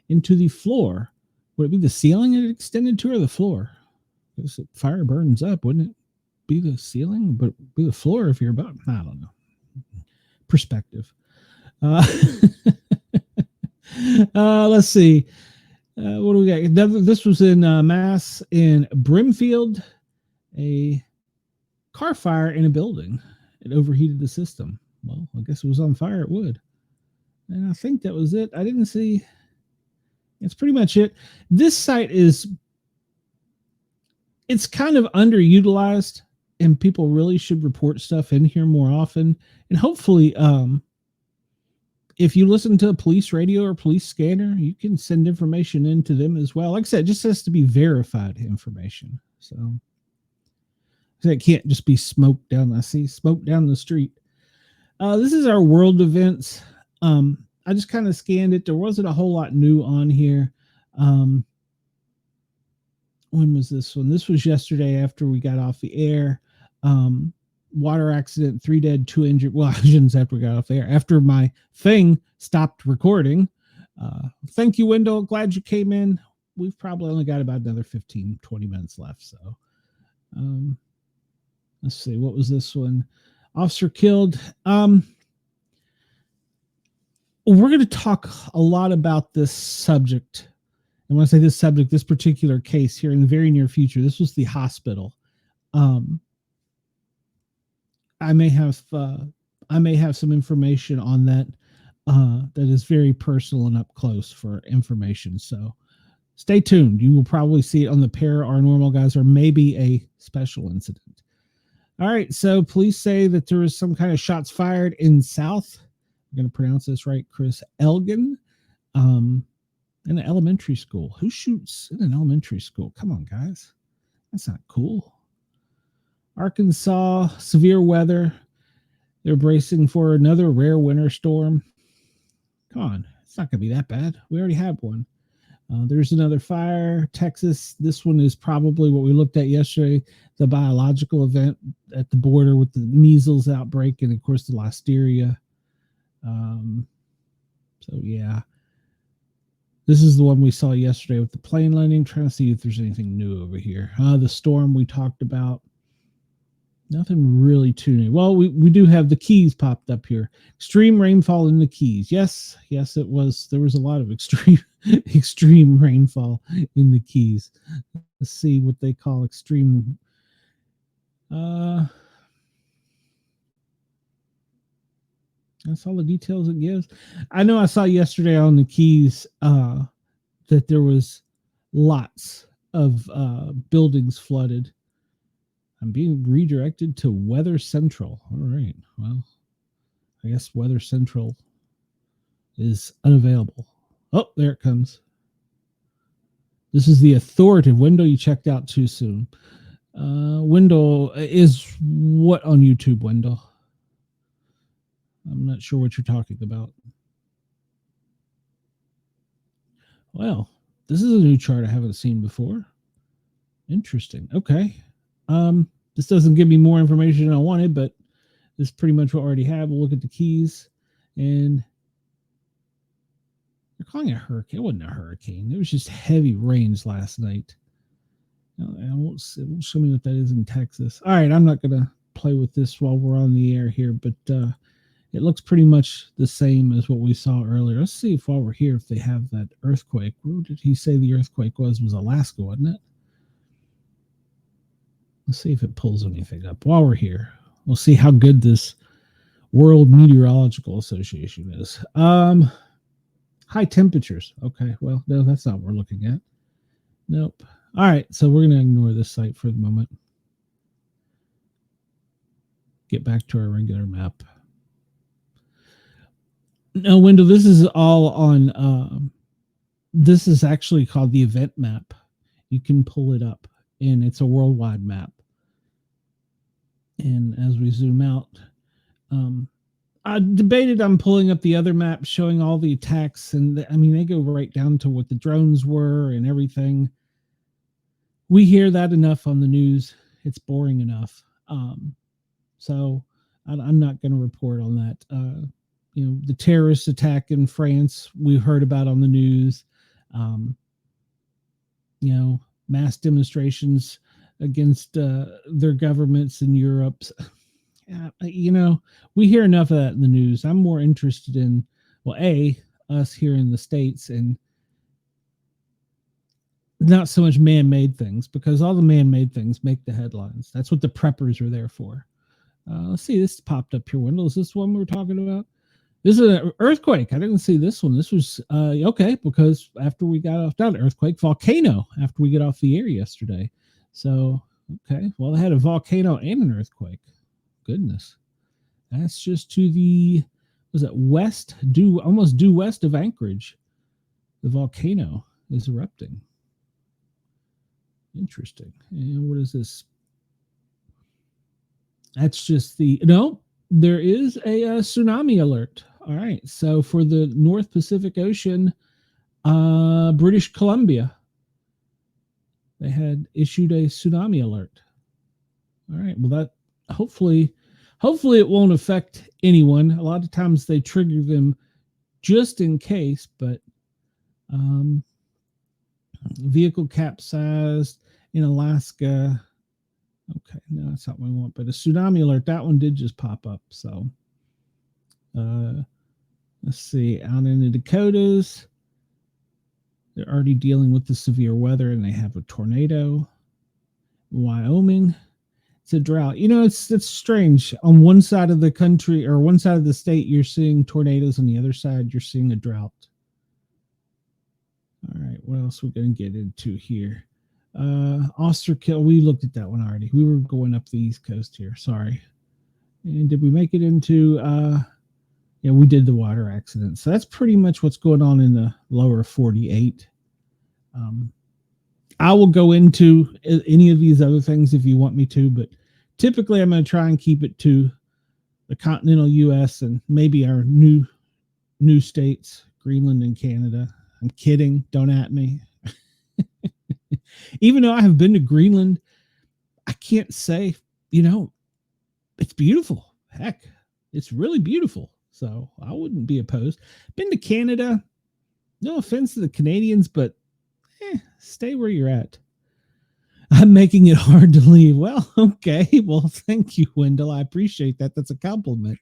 into the floor. Would it be the ceiling it extended to or the floor? Because the fire burns up, wouldn't it be the ceiling? But be the floor if you're about, I don't know. Perspective. Let's see. What do we got? This was in Mass in Brimfield, a car fire in a building. It overheated the system. Well, I guess it was on fire. It would. And I think that was it. I didn't see. It's pretty much it. This site it's kind of underutilized, and people really should report stuff in here more often. And hopefully, if you listen to a police radio or police scanner, you can send information into them as well. Like I said, it just has to be verified information. So it can't just be smoke down. I see smoke down the street. This is our world events. I just kind of scanned it. There wasn't a whole lot new on here. When was this one? This was yesterday after we got off the air. Water accident, 3 dead, 2 injured. Well, I shouldn't say after we got off the air. After my thing stopped recording. Thank you, Wendell. Glad you came in. We've probably only got about another 15, 20 minutes left. So let's see. What was this one? Officer killed. We're going to talk a lot about this subject. And when I say this subject, this particular case here in the very near future, this was the hospital. I may have some information on that that is very personal and up close for information. So stay tuned. You will probably see it on the Paranormal Guys or maybe a special incident. All right. So police say that there was some kind of shots fired in South. I'm going to pronounce this right. Chris Elgin, in an elementary school. Who shoots in an elementary school? Come on, guys. That's not cool. Arkansas, severe weather. They're bracing for another rare winter storm. Come on. It's not going to be that bad. We already have one. There's another fire, Texas. This one is probably what we looked at yesterday, the biological event at the border with the measles outbreak and, of course, the listeria. So, yeah. This is the one we saw yesterday with the plane landing. Trying to see if there's anything new over here. The storm we talked about. Nothing really too new. Well, we do have the Keys popped up here. Extreme rainfall in the Keys. Yes, it was. There was a lot of extreme rainfall in the Keys. Let's see what they call extreme. That's all the details it gives. I know I saw yesterday on the Keys that there was lots of buildings flooded. I'm being redirected to Weather Central. All right. Well, I guess Weather Central is unavailable. Oh, there it comes. This is the authoritative window. You checked out too soon. Window is what on YouTube, Wendell? I'm not sure what you're talking about. Well, this is a new chart I haven't seen before. Interesting. Okay. This doesn't give me more information than I wanted, but this is pretty much what I already have. We'll look at the Keys, and they're calling it a hurricane. It wasn't a hurricane. It was just heavy rains last night. It won't show me what that is in Texas. All right, I'm not going to play with this while we're on the air here, but it looks pretty much the same as what we saw earlier. Let's see if while we're here, if they have that earthquake. Where did he say the earthquake was? It was Alaska, wasn't it? Let's see if it pulls anything up while we're here. We'll see how good this World Meteorological Association is. High temperatures. Okay, well, no, that's not what we're looking at. Nope. All right, so we're going to ignore this site for the moment. Get back to our regular map. No, Wendell, this is all on, this is actually called the event map. You can pull it up, and it's a worldwide map. And as we zoom out, I debated on pulling up the other map showing all the attacks. And they go right down to what the drones were and everything. We hear that enough on the news. It's boring enough. So I'm not going to report on that. The terrorist attack in France, we heard about on the news. Mass demonstrations against their governments in Europe. We hear enough of that in the news. I'm more interested in, us here in the States, and not so much man-made things, because all the man-made things make the headlines. That's what the preppers are there for. Let's see, this popped up here, Wendell. Is this one we were talking about? This is an earthquake. I didn't see this one. This was, because after we got off, not an earthquake, volcano, after we get off the air yesterday. So, okay, well, they had a volcano and an earthquake. Goodness. That's just to the, almost due west of Anchorage. The volcano is erupting. Interesting. And what is this? That's just there is a tsunami alert. All right. So for the North Pacific Ocean, British Columbia, they had issued a tsunami alert. All right. Well, that hopefully it won't affect anyone. A lot of times they trigger them just in case, but vehicle capsized in Alaska. Okay, no, that's not what we want. But a tsunami alert, that one did just pop up. So let's see, out in the Dakotas, they're already dealing with the severe weather, and they have a tornado. Wyoming, it's a drought. It's strange. On one side of the country, or one side of the state, you're seeing tornadoes. On the other side, you're seeing a drought. All right, what else we're going to get into here? Osterkill, we looked at that one already. We were going up the East Coast here. Sorry. And did we make it into, we did the water accident. So that's pretty much what's going on in the lower 48. I will go into any of these other things if you want me to, but typically I'm going to try and keep it to the continental U.S. and maybe our new states, Greenland and Canada. I'm kidding. Don't at me. Even though I have been to Greenland, I can't say, it's beautiful. Heck, it's really beautiful. So I wouldn't be opposed. Been to Canada. No offense to the Canadians, but stay where you're at. I'm making it hard to leave. Well, okay. Well, thank you, Wendell. I appreciate that. That's a compliment.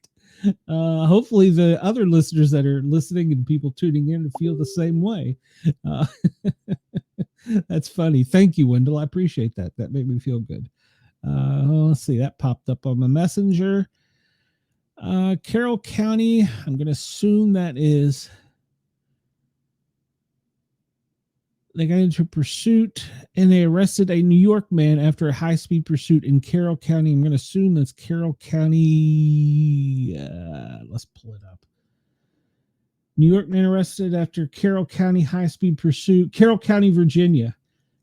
Hopefully the other listeners that are listening and people tuning in feel the same way. That's funny. Thank you, Wendell. I appreciate that. That made me feel good. Let's see. That popped up on my messenger. Carroll County. I'm going to assume that is. They got into a pursuit and they arrested a New York man after a high-speed pursuit in Carroll County. I'm going to assume that's Carroll County. Let's pull it up. New York man arrested after Carroll County high-speed pursuit. Carroll County, Virginia.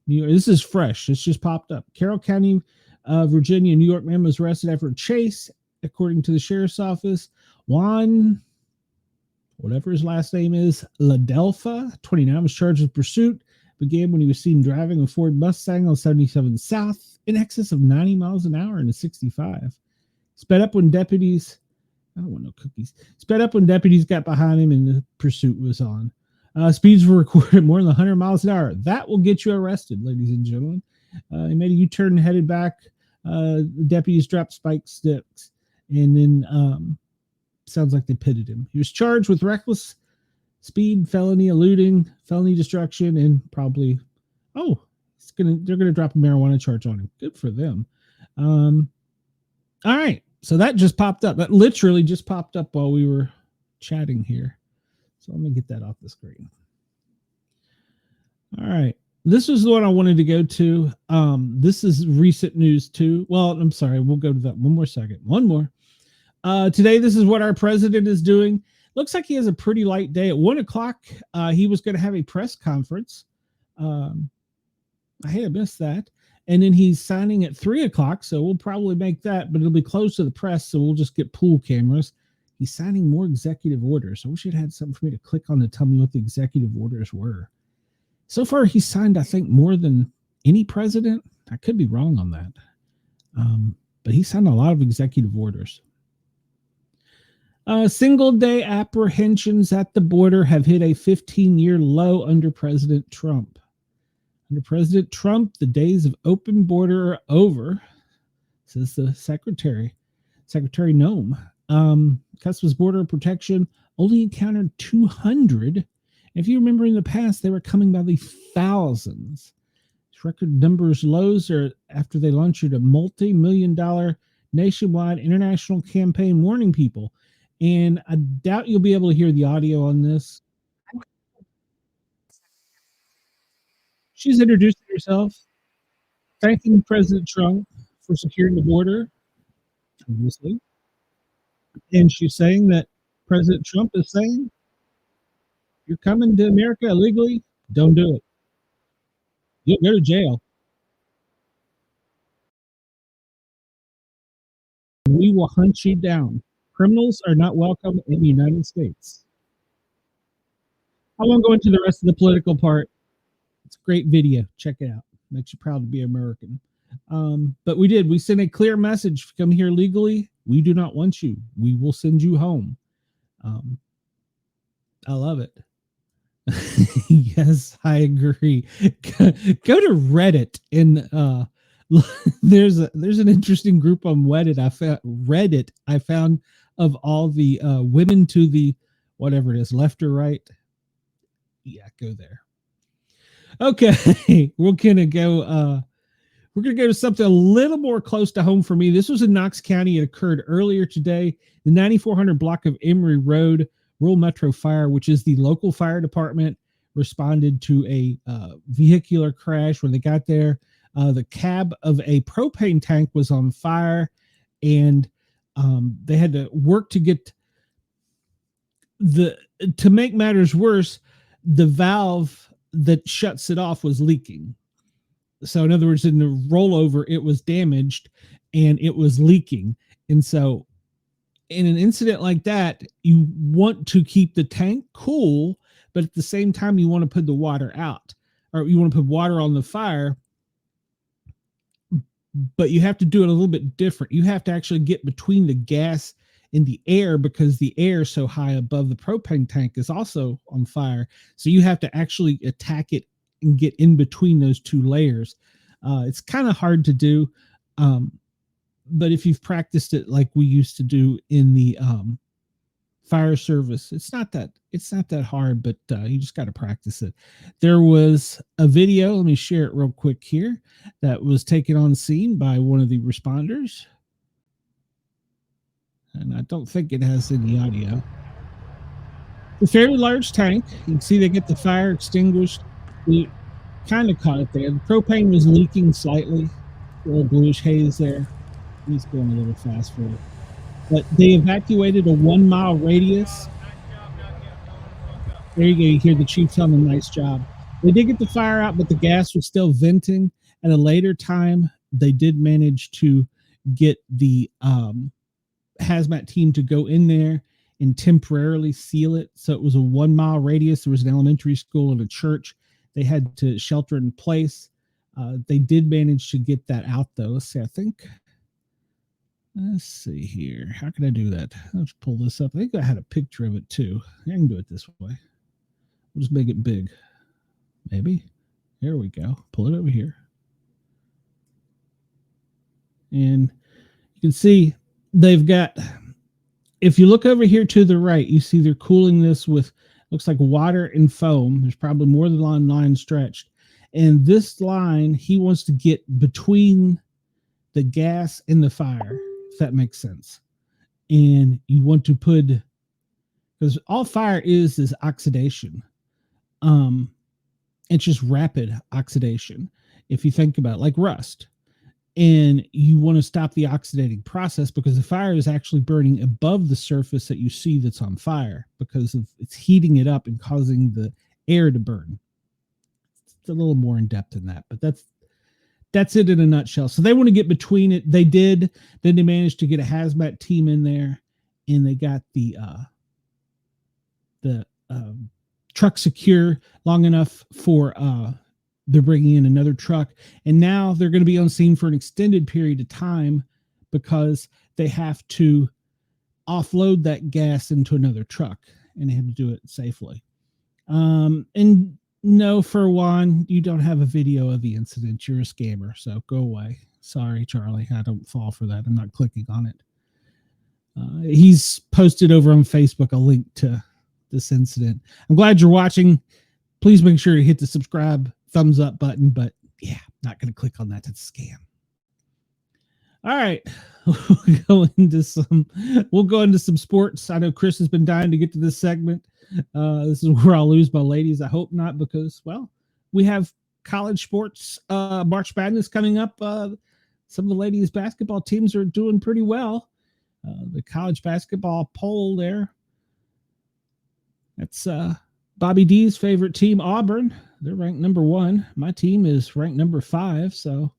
New York. This is fresh. This just popped up. Carroll County, Virginia. New York man was arrested after a chase, according to the sheriff's office. Juan, whatever his last name is, Ladelfa, 29, was charged with pursuit. Began when he was seen driving a Ford Mustang on 77 South in excess of 90 miles an hour in a 65. Sped up when deputies, I don't want no cookies, sped up when deputies got behind him and the pursuit was on. Speeds were recorded more than 100 miles an hour. That will get you arrested, ladies and gentlemen. He made a U-turn and headed back. The deputies dropped spike sticks and then sounds like they pitted him. He was charged with reckless speed, felony eluding, felony destruction, and probably, they're gonna drop a marijuana charge on him. Good for them. All right, so that just popped up. That literally just popped up while we were chatting here. So let me get that off the screen. All right, this is the one I wanted to go to. This is recent news too. Well, I'm sorry, we'll go to that one more second. One more. Today, this is what our president is doing. Looks like he has a pretty light day. At 1 o'clock, he was going to have a press conference. I hate to miss that. And then he's signing at 3 o'clock, so we'll probably make that, but it'll be close to the press, so we'll just get pool cameras. He's signing more executive orders. I wish it had something for me to click on to tell me what the executive orders were. So far, he's signed, I think, more than any president. I could be wrong on that. But he signed a lot of executive orders. Single-day apprehensions at the border have hit a 15-year low under President Trump. Under President Trump, the days of open border are over, says the Secretary Noem. Customs Border Protection only encountered 200. If you remember in the past, they were coming by the thousands. These record numbers lows are after they launched a multi-million-dollar nationwide international campaign warning people. And I doubt you'll be able to hear the audio on this. She's introducing herself, thanking President Trump for securing the border, obviously. And she's saying that President Trump is saying, you're coming to America illegally, don't do it. You'll go to jail. We will hunt you down. Criminals are not welcome in the United States. I won't go into the rest of the political part. It's a great video. Check it out. Makes you proud to be American. But we sent a clear message. Come here legally. We do not want you. We will send you home. I love it. Yes, I agree. Go to Reddit and there's an interesting group on Reddit I found of all the women to the whatever it is, left or right. Yeah, go there. Okay, we're gonna go to something a little more close to home for me. This was in Knox County. It occurred earlier today. The 9400 block of Emory Road, Rural Metro Fire, which is the local fire department, responded to a vehicular crash. When they got there, the cab of a propane tank was on fire, and they had to work to get to make matters worse, the valve that shuts it off was leaking. So in other words, in the rollover, it was damaged and it was leaking. And so in an incident like that, you want to keep the tank cool, but at the same time, you want to put the water out, or you want to put water on the fire, but you have to do it a little bit different. You have to actually get between the gas and the air, because the air so high above the propane tank is also on fire. So you have to actually attack it and get in between those two layers. It's kind of hard to do. But if you've practiced it like we used to do in the fire service, it's not that hard, but you just got to practice it. There was a video, let me share it real quick here, that was taken on scene by one of the responders. And I don't think it has any audio. A fairly large tank. You can see they get the fire extinguished. We kind of caught it there. The propane was leaking slightly. A little bluish haze there. He's going a little fast for it. But they evacuated a 1 mile radius. There you go. You hear the chief telling them, nice job. They did get the fire out, but the gas was still venting. At a later time, they did manage to get the hazmat team to go in there and temporarily seal it. So it was a 1 mile radius. There was an elementary school and a church. They had to shelter in place. They did manage to get that out, though. Let's see here. How can I do that? Let's pull this up. I think I had a picture of it too. I can do it this way. We'll just make it big. Maybe. There we go. Pull it over here. And you can see they've got, if you look over here to the right, you see they're cooling this with, looks like water and foam. There's probably more than one line stretched. And this line, he wants to get between the gas and the fire, if that makes sense. And you want to put, because all fire is oxidation. It's just rapid oxidation. If you think about it, like rust. And you want to stop the oxidating process, because the fire is actually burning above the surface that you see that's on fire, because of it's heating it up and causing the air to burn. It's a little more in depth than that, but that's it in a nutshell. So they want to get between it. They did. Then they managed to get a hazmat team in there, and they got the truck secure long enough for they're bringing in another truck, and now they're going to be on scene for an extended period of time, because they have to offload that gas into another truck, and they have to do it safely. And no, for one, you don't have a video of the incident. You're a scammer, so go away. Sorry, Charlie. I don't fall for that. I'm not clicking on it. He's posted over on Facebook a link to this incident. I'm glad you're watching. Please make sure you hit the subscribe, thumbs up button, but yeah, not going to click on that. That's a scam. All right. We'll go into some sports. I know Chris has been dying to get to this segment. This is where I'll lose my ladies. I hope not, because, well, we have college sports, March Madness coming up. Some of the ladies basketball teams are doing pretty well. The college basketball poll there. That's Bobby D's favorite team, Auburn. They're ranked number 1. My team is ranked number 5. So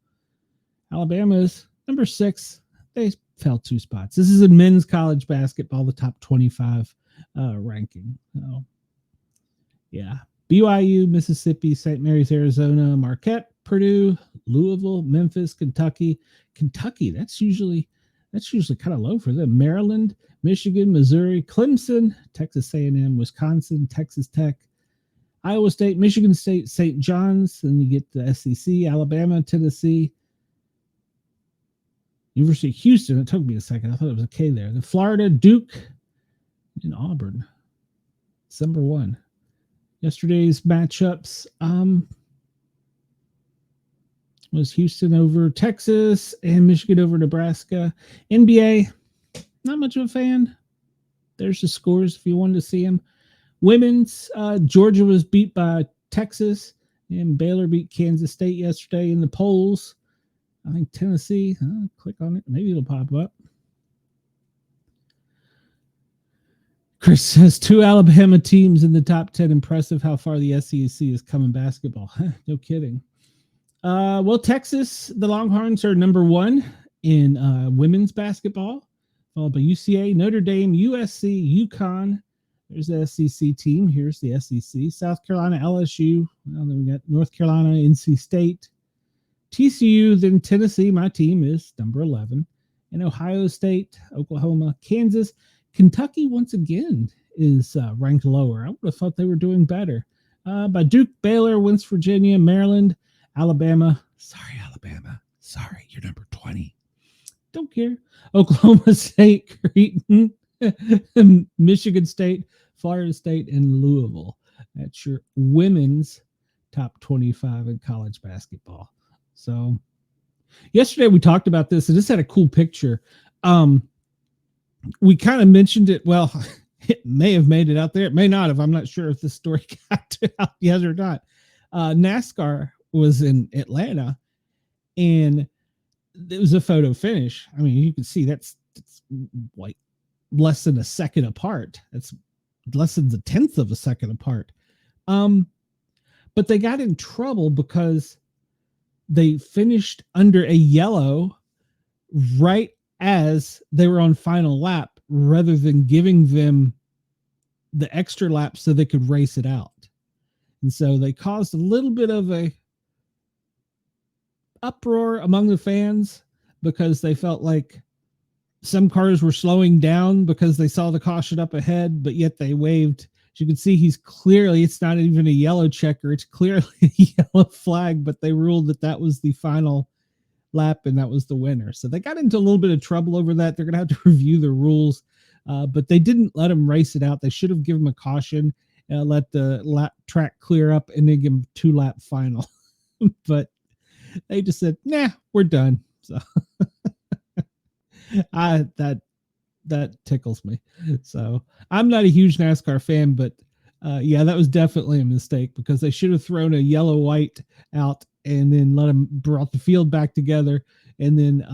Alabama is number 6. They fell 2 spots. This is in men's college basketball, the top 25 ranking. So, yeah. BYU, Mississippi, St. Mary's, Arizona, Marquette, Purdue, Louisville, Memphis, Kentucky. Kentucky, that's usually kind of low for them. Maryland, Michigan, Missouri, Clemson, Texas A&M, Wisconsin, Texas Tech, Iowa State, Michigan State, St. John's. Then you get the SEC, Alabama, Tennessee, University of Houston. It took me a second. I thought it was a K there. The Florida, Duke, and Auburn. It's number 1. Yesterday's matchups was Houston over Texas and Michigan over Nebraska. NBA, not much of a fan. There's the scores if you wanted to see them. Women's, Georgia was beat by Texas, and Baylor beat Kansas State yesterday in the polls. I think Tennessee, click on it. Maybe it'll pop up. Chris says 2 Alabama teams in the top 10. Impressive how far the SEC has come in basketball. No kidding. Well, Texas, the Longhorns are number 1 in women's basketball, followed by UCA, Notre Dame, USC, UConn. There's the SEC team. Here's the SEC. South Carolina, LSU. Well, then we got North Carolina, NC State, TCU, then Tennessee. My team is number 11. And Ohio State, Oklahoma, Kansas. Kentucky, once again, is ranked lower. I would have thought they were doing better. By Duke, Baylor, West Virginia, Maryland, Alabama. Sorry, Alabama. Sorry, you're number 20. Don't care. Oklahoma State, Creighton, Michigan State, Florida State, and Louisville. That's your women's top 25 in college basketball. So yesterday we talked about this, and this had a cool picture. We kind of mentioned it. Well, it may have made it out there. It may not have. I'm not sure if this story got out yet or not. NASCAR was in Atlanta, and it was a photo finish. I mean, you can see that's like less than a second apart. That's less than the 10th of a second apart. But they got in trouble because they finished under a yellow right as they were on final lap, rather than giving them the extra lap so they could race it out. And so they caused a little bit of a uproar among the fans because they felt like some cars were slowing down because they saw the caution up ahead, but yet they waved. As you can see, it's not even a yellow checker. It's clearly a yellow flag, but they ruled that was the final lap and that was the winner. So they got into a little bit of trouble over that. They're going to have to review the rules, but they didn't let them race it out. They should have given them a caution, let the lap track clear up, and then give them 2-lap final. But they just said, nah, we're done. So that tickles me. So I'm not a huge NASCAR fan, but yeah, that was definitely a mistake because they should have thrown a yellow white out and then let them brought the field back together. And then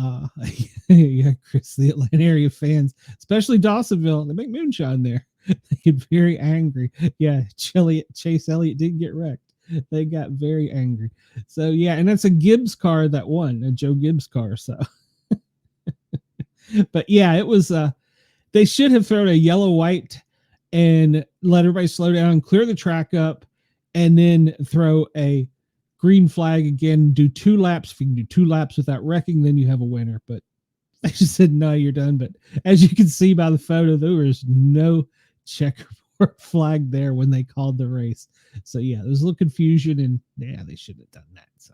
yeah, Chris, the Atlanta area fans, especially Dawsonville, they make moonshine there. They get very angry. Yeah, Chase Elliott didn't get wrecked. They got very angry. So yeah, and that's a Gibbs car that won, a Joe Gibbs car. So but yeah, it was they should have thrown a yellow white and let everybody slow down and clear the track up, and then throw a green flag again, do 2 laps. If you can do 2 laps without wrecking, then you have a winner. But they just said, no, you're done. But as you can see by the photo, there was no checkerboard flag there when they called the race. So yeah, there was a little confusion, and yeah, they shouldn't have done that. So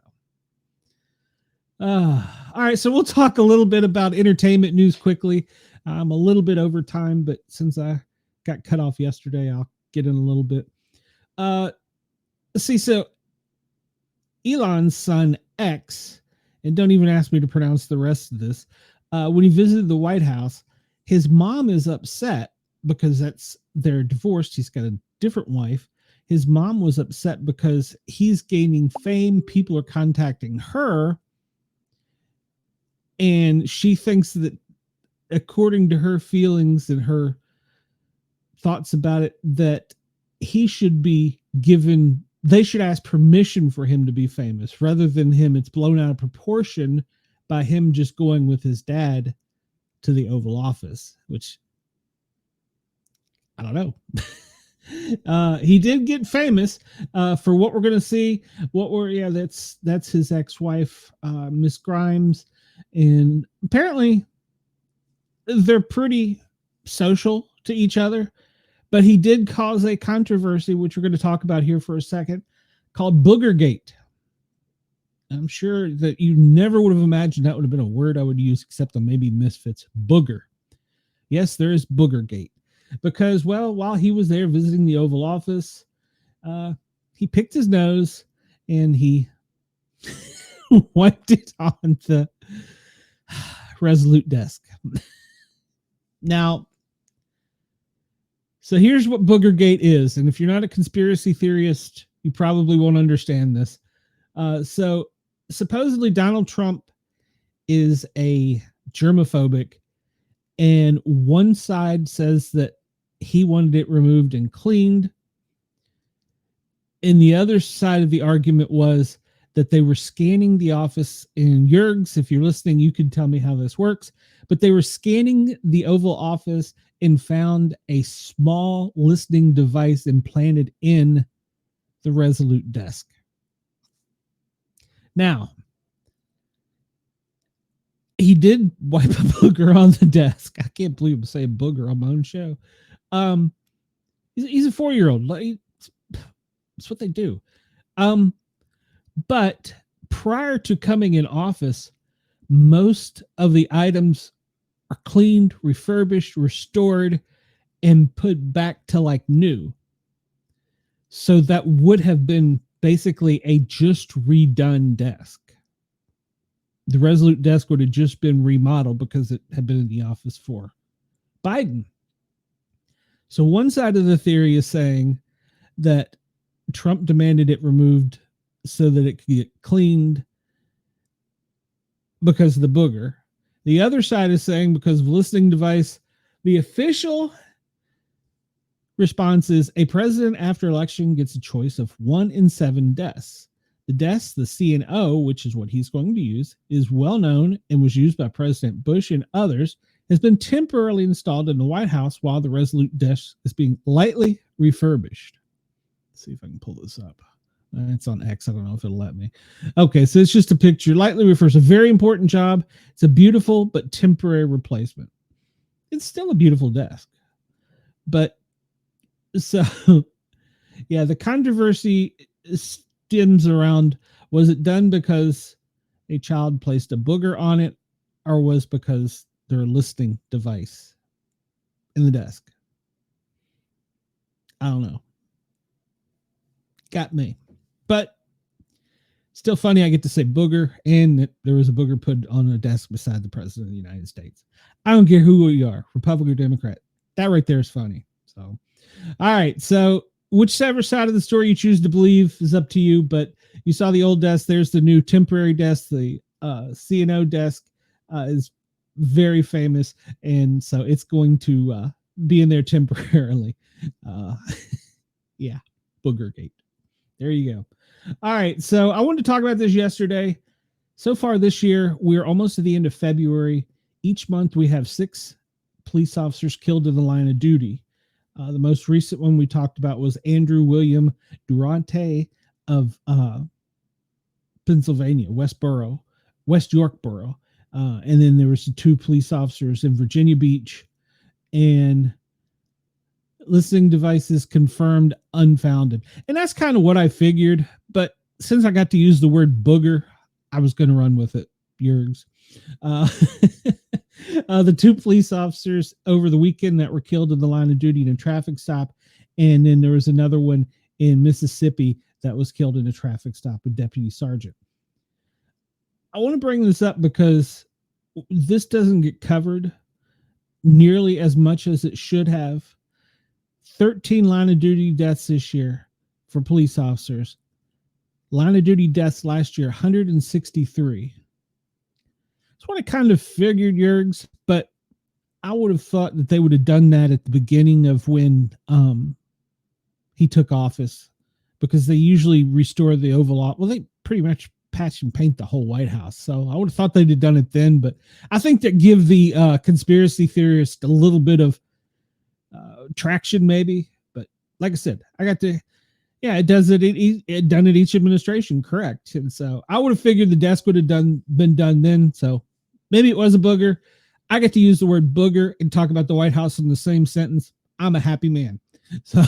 all right, so we'll talk a little bit about entertainment news quickly. I'm a little bit over time, but since I got cut off yesterday, I'll get in a little bit. See, so Elon's son X, and don't even ask me to pronounce the rest of this, when he visited the White House, his mom is upset because they're divorced. He's got a different wife. His mom was upset because he's gaining fame. People are contacting her, and she thinks that, according to her feelings and her thoughts about it, that he should be given, they should ask permission for him to be famous rather than him. It's blown out of proportion by him just going with his dad to the Oval Office, which I don't know. He did get famous for what we're going to see. That's his ex-wife, Miss Grimes. And apparently they're pretty social to each other, but he did cause a controversy, which we're going to talk about here for a second, called Boogergate. I'm sure that you never would have imagined that would have been a word I would use, except on maybe Misfits. Booger. Yes, there is Boogergate. Because, well, while he was there visiting the Oval Office, he picked his nose and he wiped it on the Resolute desk. Now, so here's what Boogergate is. And if you're not a conspiracy theorist, you probably won't understand this. So supposedly Donald Trump is a germophobic, and one side says that he wanted it removed and cleaned. And the other side of the argument was that they were scanning the office. And Jurgs, if you're listening, you can tell me how this works. But they were scanning the Oval Office and found a small listening device implanted in the Resolute desk. Now, he did wipe a booger on the desk. I can't believe I'm saying booger on my own show. He's a 4-year-old. That's what they do. But prior to coming in office, most of the items are cleaned, refurbished, restored, and put back to like new. So that would have been basically a just redone desk. The Resolute desk would have just been remodeled because it had been in the office for Biden. So one side of the theory is saying that Trump demanded it removed so that it could get cleaned because of the booger. The other side is saying because of listening device. The official response is a president after election gets a choice of 1 in 7 desks. The desk, the C&O, which is what he's going to use, is well known and was used by President Bush and others, has been temporarily installed in the White House while the Resolute desk is being lightly refurbished. Let's see if I can pull this up. It's on X. I don't know if it'll let me. Okay, so it's just a picture. Lightly refurbished. A very important job. It's a beautiful but temporary replacement. It's still a beautiful desk. But so, yeah, the controversy stems around, was it done because a child placed a booger on it, or was because their listening device in the desk? I don't know. Got me. But still funny, I get to say booger, and that there was a booger put on a desk beside the president of the United States. I don't care who you are, Republican or Democrat. That right there is funny. So, all right. So whichever side of the story you choose to believe is up to you, but you saw the old desk. There's the new temporary desk. The C&O desk is very famous, and so it's going to be in there temporarily. Yeah, Boogergate. There you go. All right, so I wanted to talk about this yesterday. So far this year, we're almost at the end of February. Each month, we have 6 police officers killed in the line of duty. The most recent one we talked about was Andrew William Durante of Pennsylvania, West York Borough. And then there was 2 police officers in Virginia Beach, and listening devices confirmed unfounded. And that's kind of what I figured. But since I got to use the word booger, I was going to run with it. Jurgs. The 2 police officers over the weekend that were killed in the line of duty in a traffic stop. And then there was another one in Mississippi that was killed in a traffic stop, a deputy sergeant. I want to bring this up because this doesn't get covered nearly as much as it should have. 13 line of duty deaths this year for police officers. Line of duty deaths last year, 163. That's what I kind of figured, Jurgs, but I would have thought that they would have done that at the beginning of when he took office, because they usually restore the Oval Office. Well, they pretty much patch and paint the whole White House. So I would have thought they'd have done it then, but I think that give the conspiracy theorists a little bit of traction, maybe. But like I said, it does it. It done it each administration, correct? And so I would have figured the desk would have been done then. So maybe it was a booger. I get to use the word booger and talk about the White House in the same sentence. I'm a happy man. So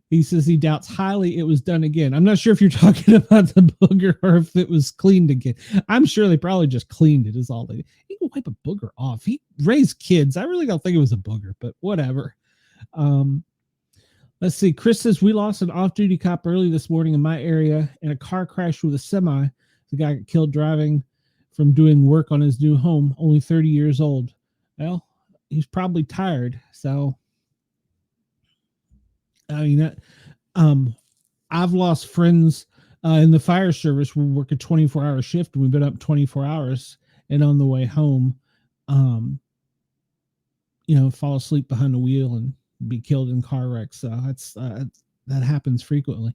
he says he doubts highly it was done again. I'm not sure if you're talking about the booger or if it was cleaned again. I'm sure they probably just cleaned it, is all they did. He can wipe a booger off. He raised kids. I really don't think it was a booger, but whatever. Let's see. Chris says, we lost an off-duty cop early this morning in my area in a car crash with a semi. The guy got killed driving from doing work on his new home, only 30 years old. Well, he's probably tired. So, I mean, I've lost friends in the fire service. We work a 24-hour shift. We've been up 24 hours, and on the way home, fall asleep behind the wheel and be killed in car wrecks. So that happens frequently.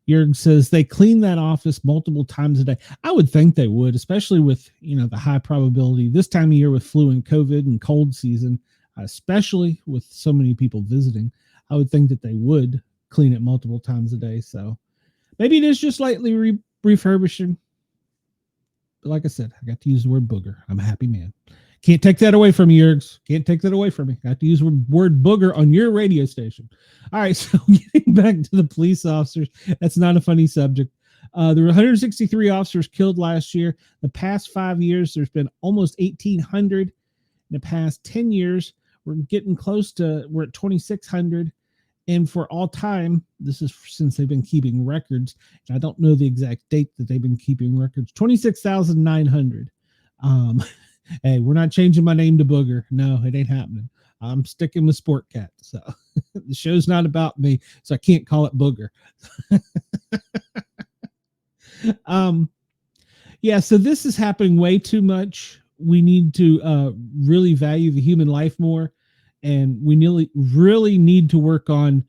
Jurg says they clean that office multiple times a day. I would think they would, especially with, the high probability this time of year with flu and COVID and cold season, especially with so many people visiting. I would think that they would clean it multiple times a day. So maybe it is just slightly refurbishing. But like I said, I got to use the word booger. I'm a happy man. Can't take that away from you, Jurgs. Can't take that away from me. I have to use the word booger on your radio station. All right, so getting back to the police officers, that's not a funny subject. There were 163 officers killed last year. The past 5 years, there's been almost 1,800. In the past 10 years, we're at 2,600. And for all time, this is since they've been keeping records. And I don't know the exact date that they've been keeping records. 26,900. Hey, we're not changing my name to Booger. No, it ain't happening. I'm sticking with Sportcat. So the show's not about me, so I can't call it Booger. Yeah, so this is happening way too much. We need to really value the human life more, and we really need to work on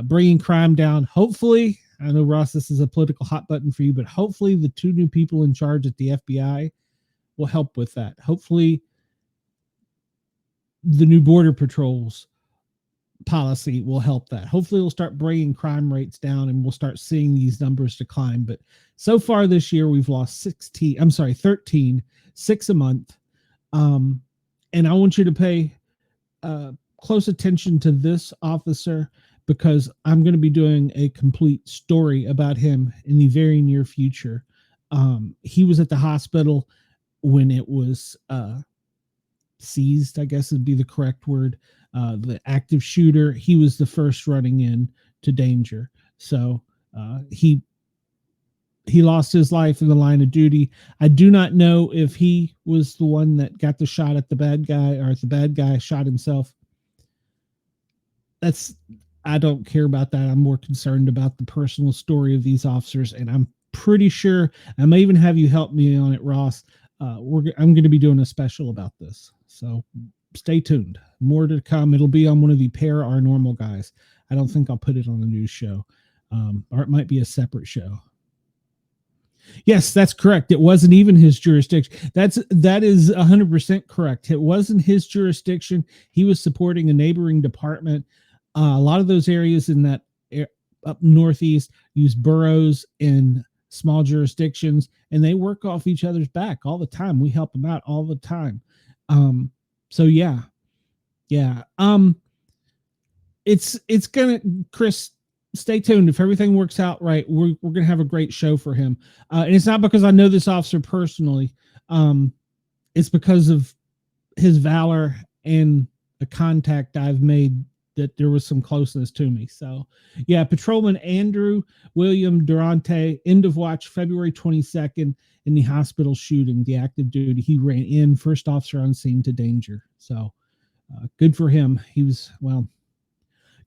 bringing crime down. Hopefully, I know, Ross, this is a political hot button for you, but hopefully the 2 new people in charge at the FBI will help with that. Hopefully the new border patrols policy will help that. Hopefully we'll start bringing crime rates down and we'll start seeing these numbers decline. But so far this year, we've lost 13, 6 a month. And I want you to pay close attention to this officer, because I'm going to be doing a complete story about him in the very near future. He was at the hospital when it was seized, I guess would be the correct word. The active shooter, he was the first running in to danger. So he lost his life in the line of duty. I do not know if he was the one that got the shot at the bad guy, or if the bad guy shot himself. I don't care about that. I'm more concerned about the personal story of these officers, and I'm pretty sure I may even have you help me on it, Ross. I'm going to be doing a special about this, so stay tuned. More to come. It'll be on one of the Pair Our Normal guys. I don't think I'll put it on the news show, or it might be a separate show. Yes, that's correct. It wasn't even his jurisdiction. That is 100% correct. It wasn't his jurisdiction. He was supporting a neighboring department. A lot of those areas in that up northeast use boroughs in small jurisdictions, and they work off each other's back all the time. We help them out all the time. So yeah. It's gonna, Chris, stay tuned. If everything works out right, we're gonna have a great show for him. And it's not because I know this officer personally. It's because of his valor and the contact I've made, that there was some closeness to me. So yeah, Patrolman Andrew William Durante, end of watch February 22nd in the hospital shooting, the active duty. He ran in, first officer on scene to danger. So good for him.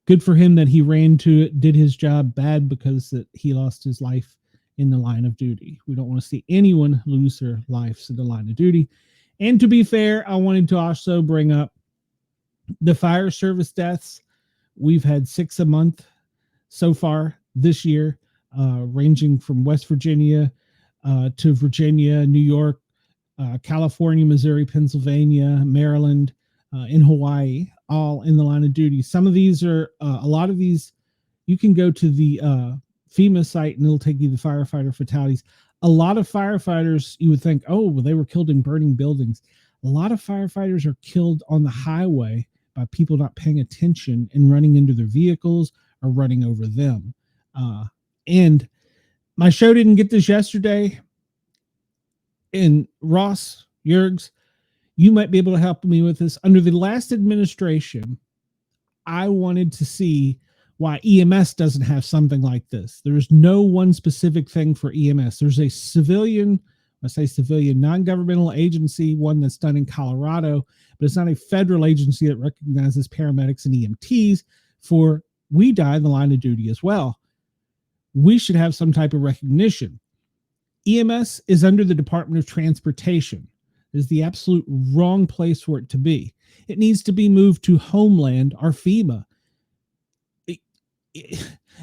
Good for him that he ran to it, did his job. Bad because that he lost his life in the line of duty. We don't want to see anyone lose their lives in the line of duty. And to be fair, I wanted to also bring up the fire service deaths. We've had 6 a month so far this year, ranging from West Virginia to Virginia, New York, California, Missouri, Pennsylvania, Maryland, in Hawaii, all in the line of duty. Some of these are, a lot of these, you can go to the FEMA site and it'll take you to firefighter fatalities. A lot of firefighters, you would think, oh, well, they were killed in burning buildings. A lot of firefighters are killed on the highway by people not paying attention and running into their vehicles or running over them. And my show didn't get this yesterday. And Ross, Jurgs, you might be able to help me with this. Under the last administration, I wanted to see why EMS doesn't have something like this. There's no one specific thing for EMS. There's a civilian, non-governmental agency, one that's done in Colorado, but it's not a federal agency that recognizes paramedics and EMTs for we die in the line of duty as well. We should have some type of recognition. EMS is under the Department of Transportation. It is the absolute wrong place for it to be. It needs to be moved to Homeland or FEMA.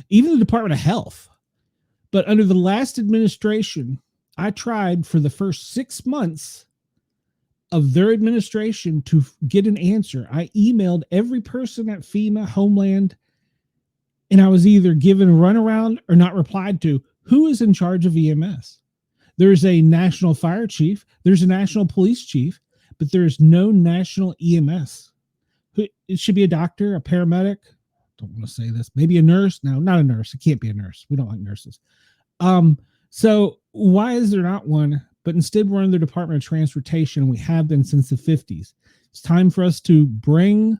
even the Department of Health. But under the last administration, I tried for the first 6 months of their administration to get an answer. I emailed every person at FEMA, Homeland, and I was either given a runaround or not replied to. Who is in charge of EMS? There's a national fire chief. There's a national police chief, but there's no national EMS. It should be a doctor, a paramedic. Don't want to say this. Maybe a nurse. No, not a nurse. It can't be a nurse. We don't like nurses. So why is there not one? But instead, we're in the Department of Transportation. We have been since the 50s. It's time for us to bring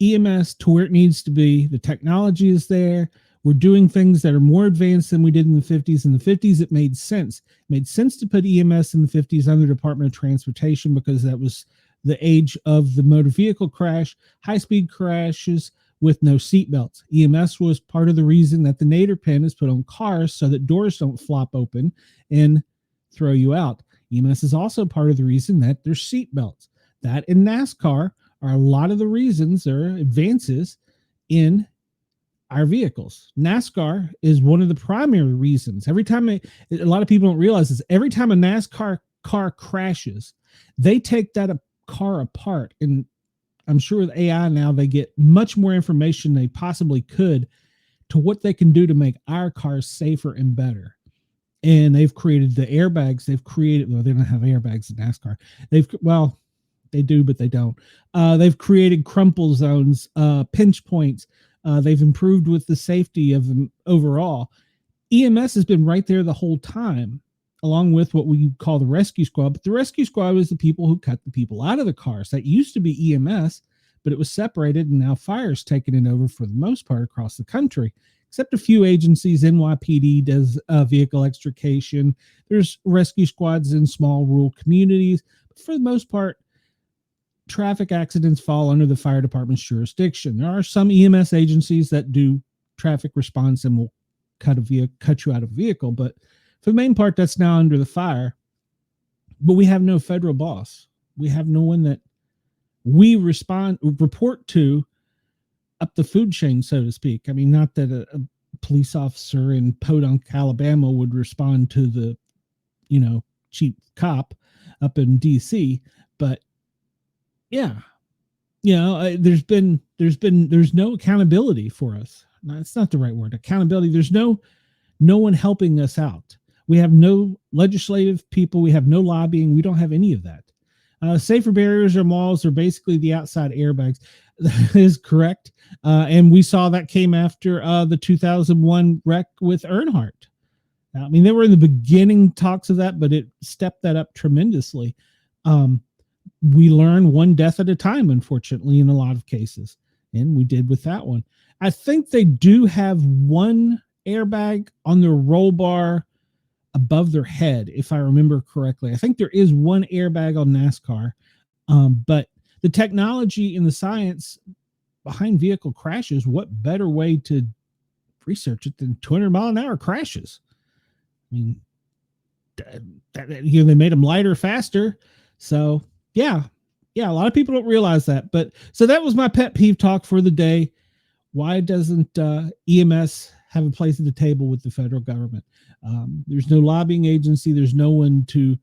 EMS to where it needs to be. The technology is there. We're doing things that are more advanced than we did in the 50s. In the 50s, it made sense. It made sense to put EMS in the 50s under the Department of Transportation because that was the age of the motor vehicle crash, high-speed crashes with no seatbelts. EMS was part of the reason that the nadir pin is put on cars so that doors don't flop open and throw you out. EMS is also part of the reason that there's seatbelts. That in NASCAR are a lot of the reasons there are advances in our vehicles. NASCAR is one of the primary reasons. Every time a lot of people don't realize this, every time a NASCAR car crashes, they take that car apart, and I'm sure with AI now they get much more information than they possibly could to what they can do to make our cars safer and better. And they've created the airbags. They've created, well, they don't have airbags in NASCAR. They do, but they don't. They've created crumple zones, pinch points. They've improved with the safety of them overall. EMS has been right there the whole time, along with what we call the rescue squad. But the rescue squad was the people who cut the people out of the cars. That used to be EMS, but it was separated, and now fire's taken it over for the most part across the country, except a few agencies. NYPD does vehicle extrication. There's rescue squads in small rural communities. But for the most part, traffic accidents fall under the fire department's jurisdiction. There are some EMS agencies that do traffic response and will cut you out of a vehicle, but for the main part, that's now under the fire. But we have no federal boss. We have no one that we report to up the food chain, so to speak. I mean, not that a police officer in Podunk, Alabama would respond to the, cheap cop up in DC, but yeah, there's no accountability for us. No, it's not the right word. Accountability. There's no one helping us out. We have no legislative people. We have no lobbying. We don't have any of that. Safer barriers or walls are basically the outside airbags. That is correct. And we saw that came after the 2001 wreck with Earnhardt. I mean, they were in the beginning talks of that, but it stepped that up tremendously. We learn one death at a time, unfortunately, in a lot of cases. And we did with that one. I think they do have one airbag on their roll bar above their head, if I remember correctly. I think there is one airbag on NASCAR, but the technology and the science behind vehicle crashes, what better way to research it than 200-mile-an-hour crashes? I mean, they made them lighter, faster. So yeah, a lot of people don't realize that. But so that was my pet peeve talk for the day. Why doesn't EMS have a place at the table with the federal government? There's no lobbying agency. There's no one to,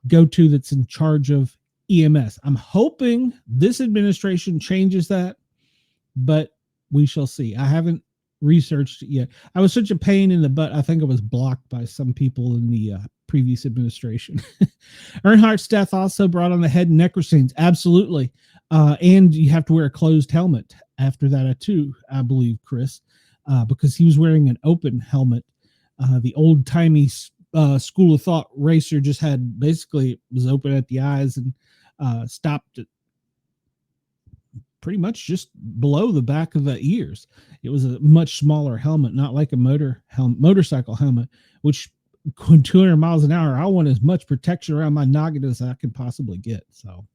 go to that's in charge of EMS. I'm hoping this administration changes that, but we shall see. I haven't researched it yet. I was such a pain in the butt. I think I was blocked by some people in the previous administration. Earnhardt's death also brought on the head and neck stains. Absolutely. And you have to wear a closed helmet after that too, I believe, Chris, because he was wearing an open helmet. The old timey school of thought racer just was open at the eyes and stopped it pretty much just below the back of the ears. It was a much smaller helmet, not like a motorcycle helmet, which 200 miles an hour, I want as much protection around my noggin as I can possibly get. So,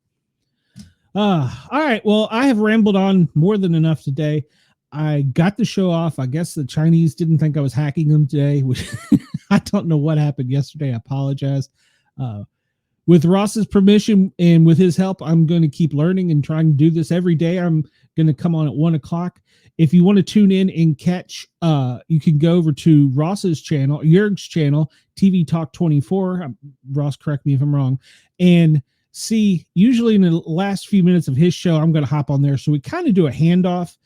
all right. Well, I have rambled on more than enough today. I got the show off. I guess the Chinese didn't think I was hacking them today, which I don't know what happened yesterday. I apologize. With Ross's permission and with his help, I'm going to keep learning and trying to do this every day. I'm going to come on at 1 o'clock. If you want to tune in and catch, you can go over to Ross's channel, Jurg's channel, TV Talk 24. Ross, correct me if I'm wrong. And see, usually in the last few minutes of his show, I'm going to hop on there. So we kind of do a handoff,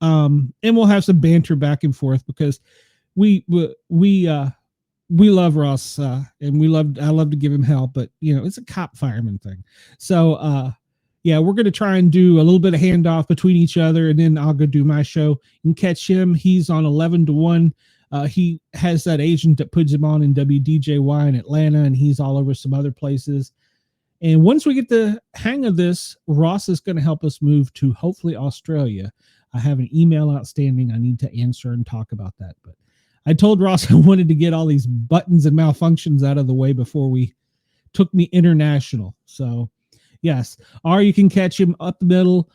and we'll have some banter back and forth because we love Ross, and I love to give him hell, but it's a cop fireman thing. So, yeah, we're going to try and do a little bit of handoff between each other, and then I'll go do my show. You can catch him. He's on 11 to 1. He has that agent that puts him on in WDJY in Atlanta, and he's all over some other places. And once we get the hang of this, Ross is going to help us move to hopefully Australia. I have an email outstanding I need to answer and talk about that. But I told Ross I wanted to get all these buttons and malfunctions out of the way before we took me international. So, yes. Or you can catch him up the middle,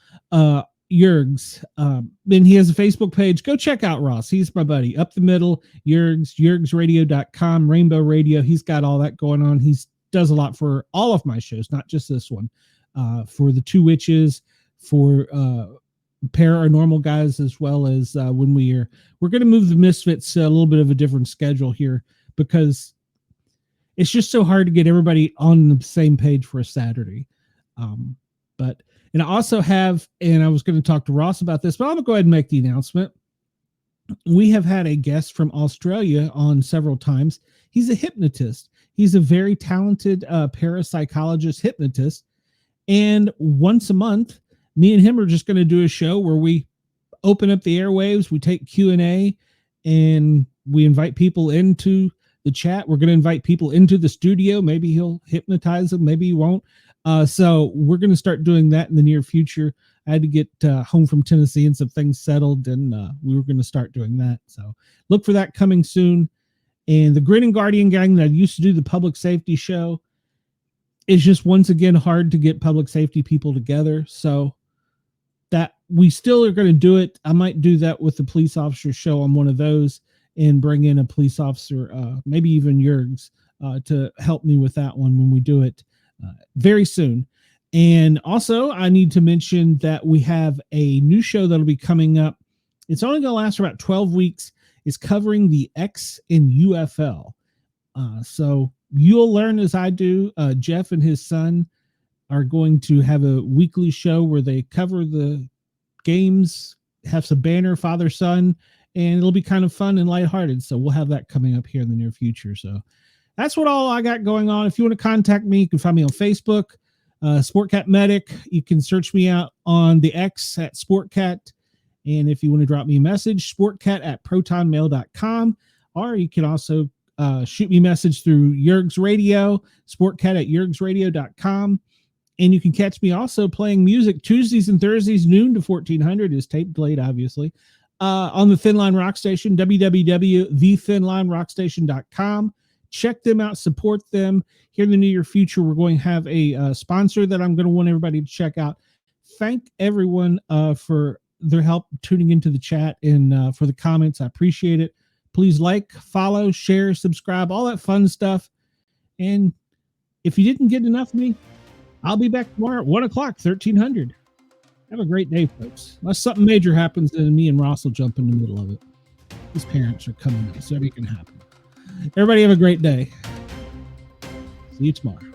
Jurg's. And he has a Facebook page. Go check out Ross. He's my buddy. Up the middle, Jurg's, jurgsradio.com, Rainbow Radio. He's got all that going on. He does a lot for all of my shows, not just this one. For the Two Witches, for Paranormal Guys, as well as when we're going to move the Misfits a little bit of a different schedule here because it's just so hard to get everybody on the same page for a Saturday. And I also have, and I was going to talk to Ross about this, but I'm going to go ahead and make the announcement. We have had a guest from Australia on several times. He's a hypnotist. He's a very talented parapsychologist hypnotist. And once a month, me and him are just going to do a show where we open up the airwaves, we take Q&A, and we invite people into the chat. We're going to invite people into the studio. Maybe he'll hypnotize them, maybe he won't. So we're going to start doing that in the near future. I had to get home from Tennessee and some things settled, and we were going to start doing that. So look for that coming soon. And the Grin and Guardian gang that I used to do the public safety show is just once again hard to get public safety people together. So that we still are going to do it. I might do that with the police officer show on one of those and bring in a police officer, maybe even Jurg's, to help me with that one when we do it very soon. And also I need to mention that we have a new show that'll be coming up. It's only going to last for about 12 weeks. It's covering the X in UFL. So you'll learn as I do. Jeff and his son are going to have a weekly show where they cover the games, have some banner, father, son, and it'll be kind of fun and lighthearted. So we'll have that coming up here in the near future. So that's what all I got going on. If you want to contact me, you can find me on Facebook, Sportcat Medic. You can search me out on the X at Sportcat. And if you want to drop me a message, sportcat@protonmail.com, or you can also shoot me a message through Jurg's Radio, sportcat@jurgsradio.com. And you can catch me also playing music Tuesdays and Thursdays, noon to 1400 is tape delayed, obviously, on the Thin Line Rock Station, www.thethinlinerockstation.com. Check them out, support them. Here in the near future, we're going to have a sponsor that I'm going to want everybody to check out. Thank everyone for their help tuning into the chat and for the comments. I appreciate it. Please like, follow, share, subscribe, all that fun stuff. And if you didn't get enough of me, I'll be back tomorrow at 1 o'clock, 1300. Have a great day, folks. Unless something major happens, then me and Ross will jump in the middle of it. His parents are coming in, so everything can happen. Everybody have a great day. See you tomorrow.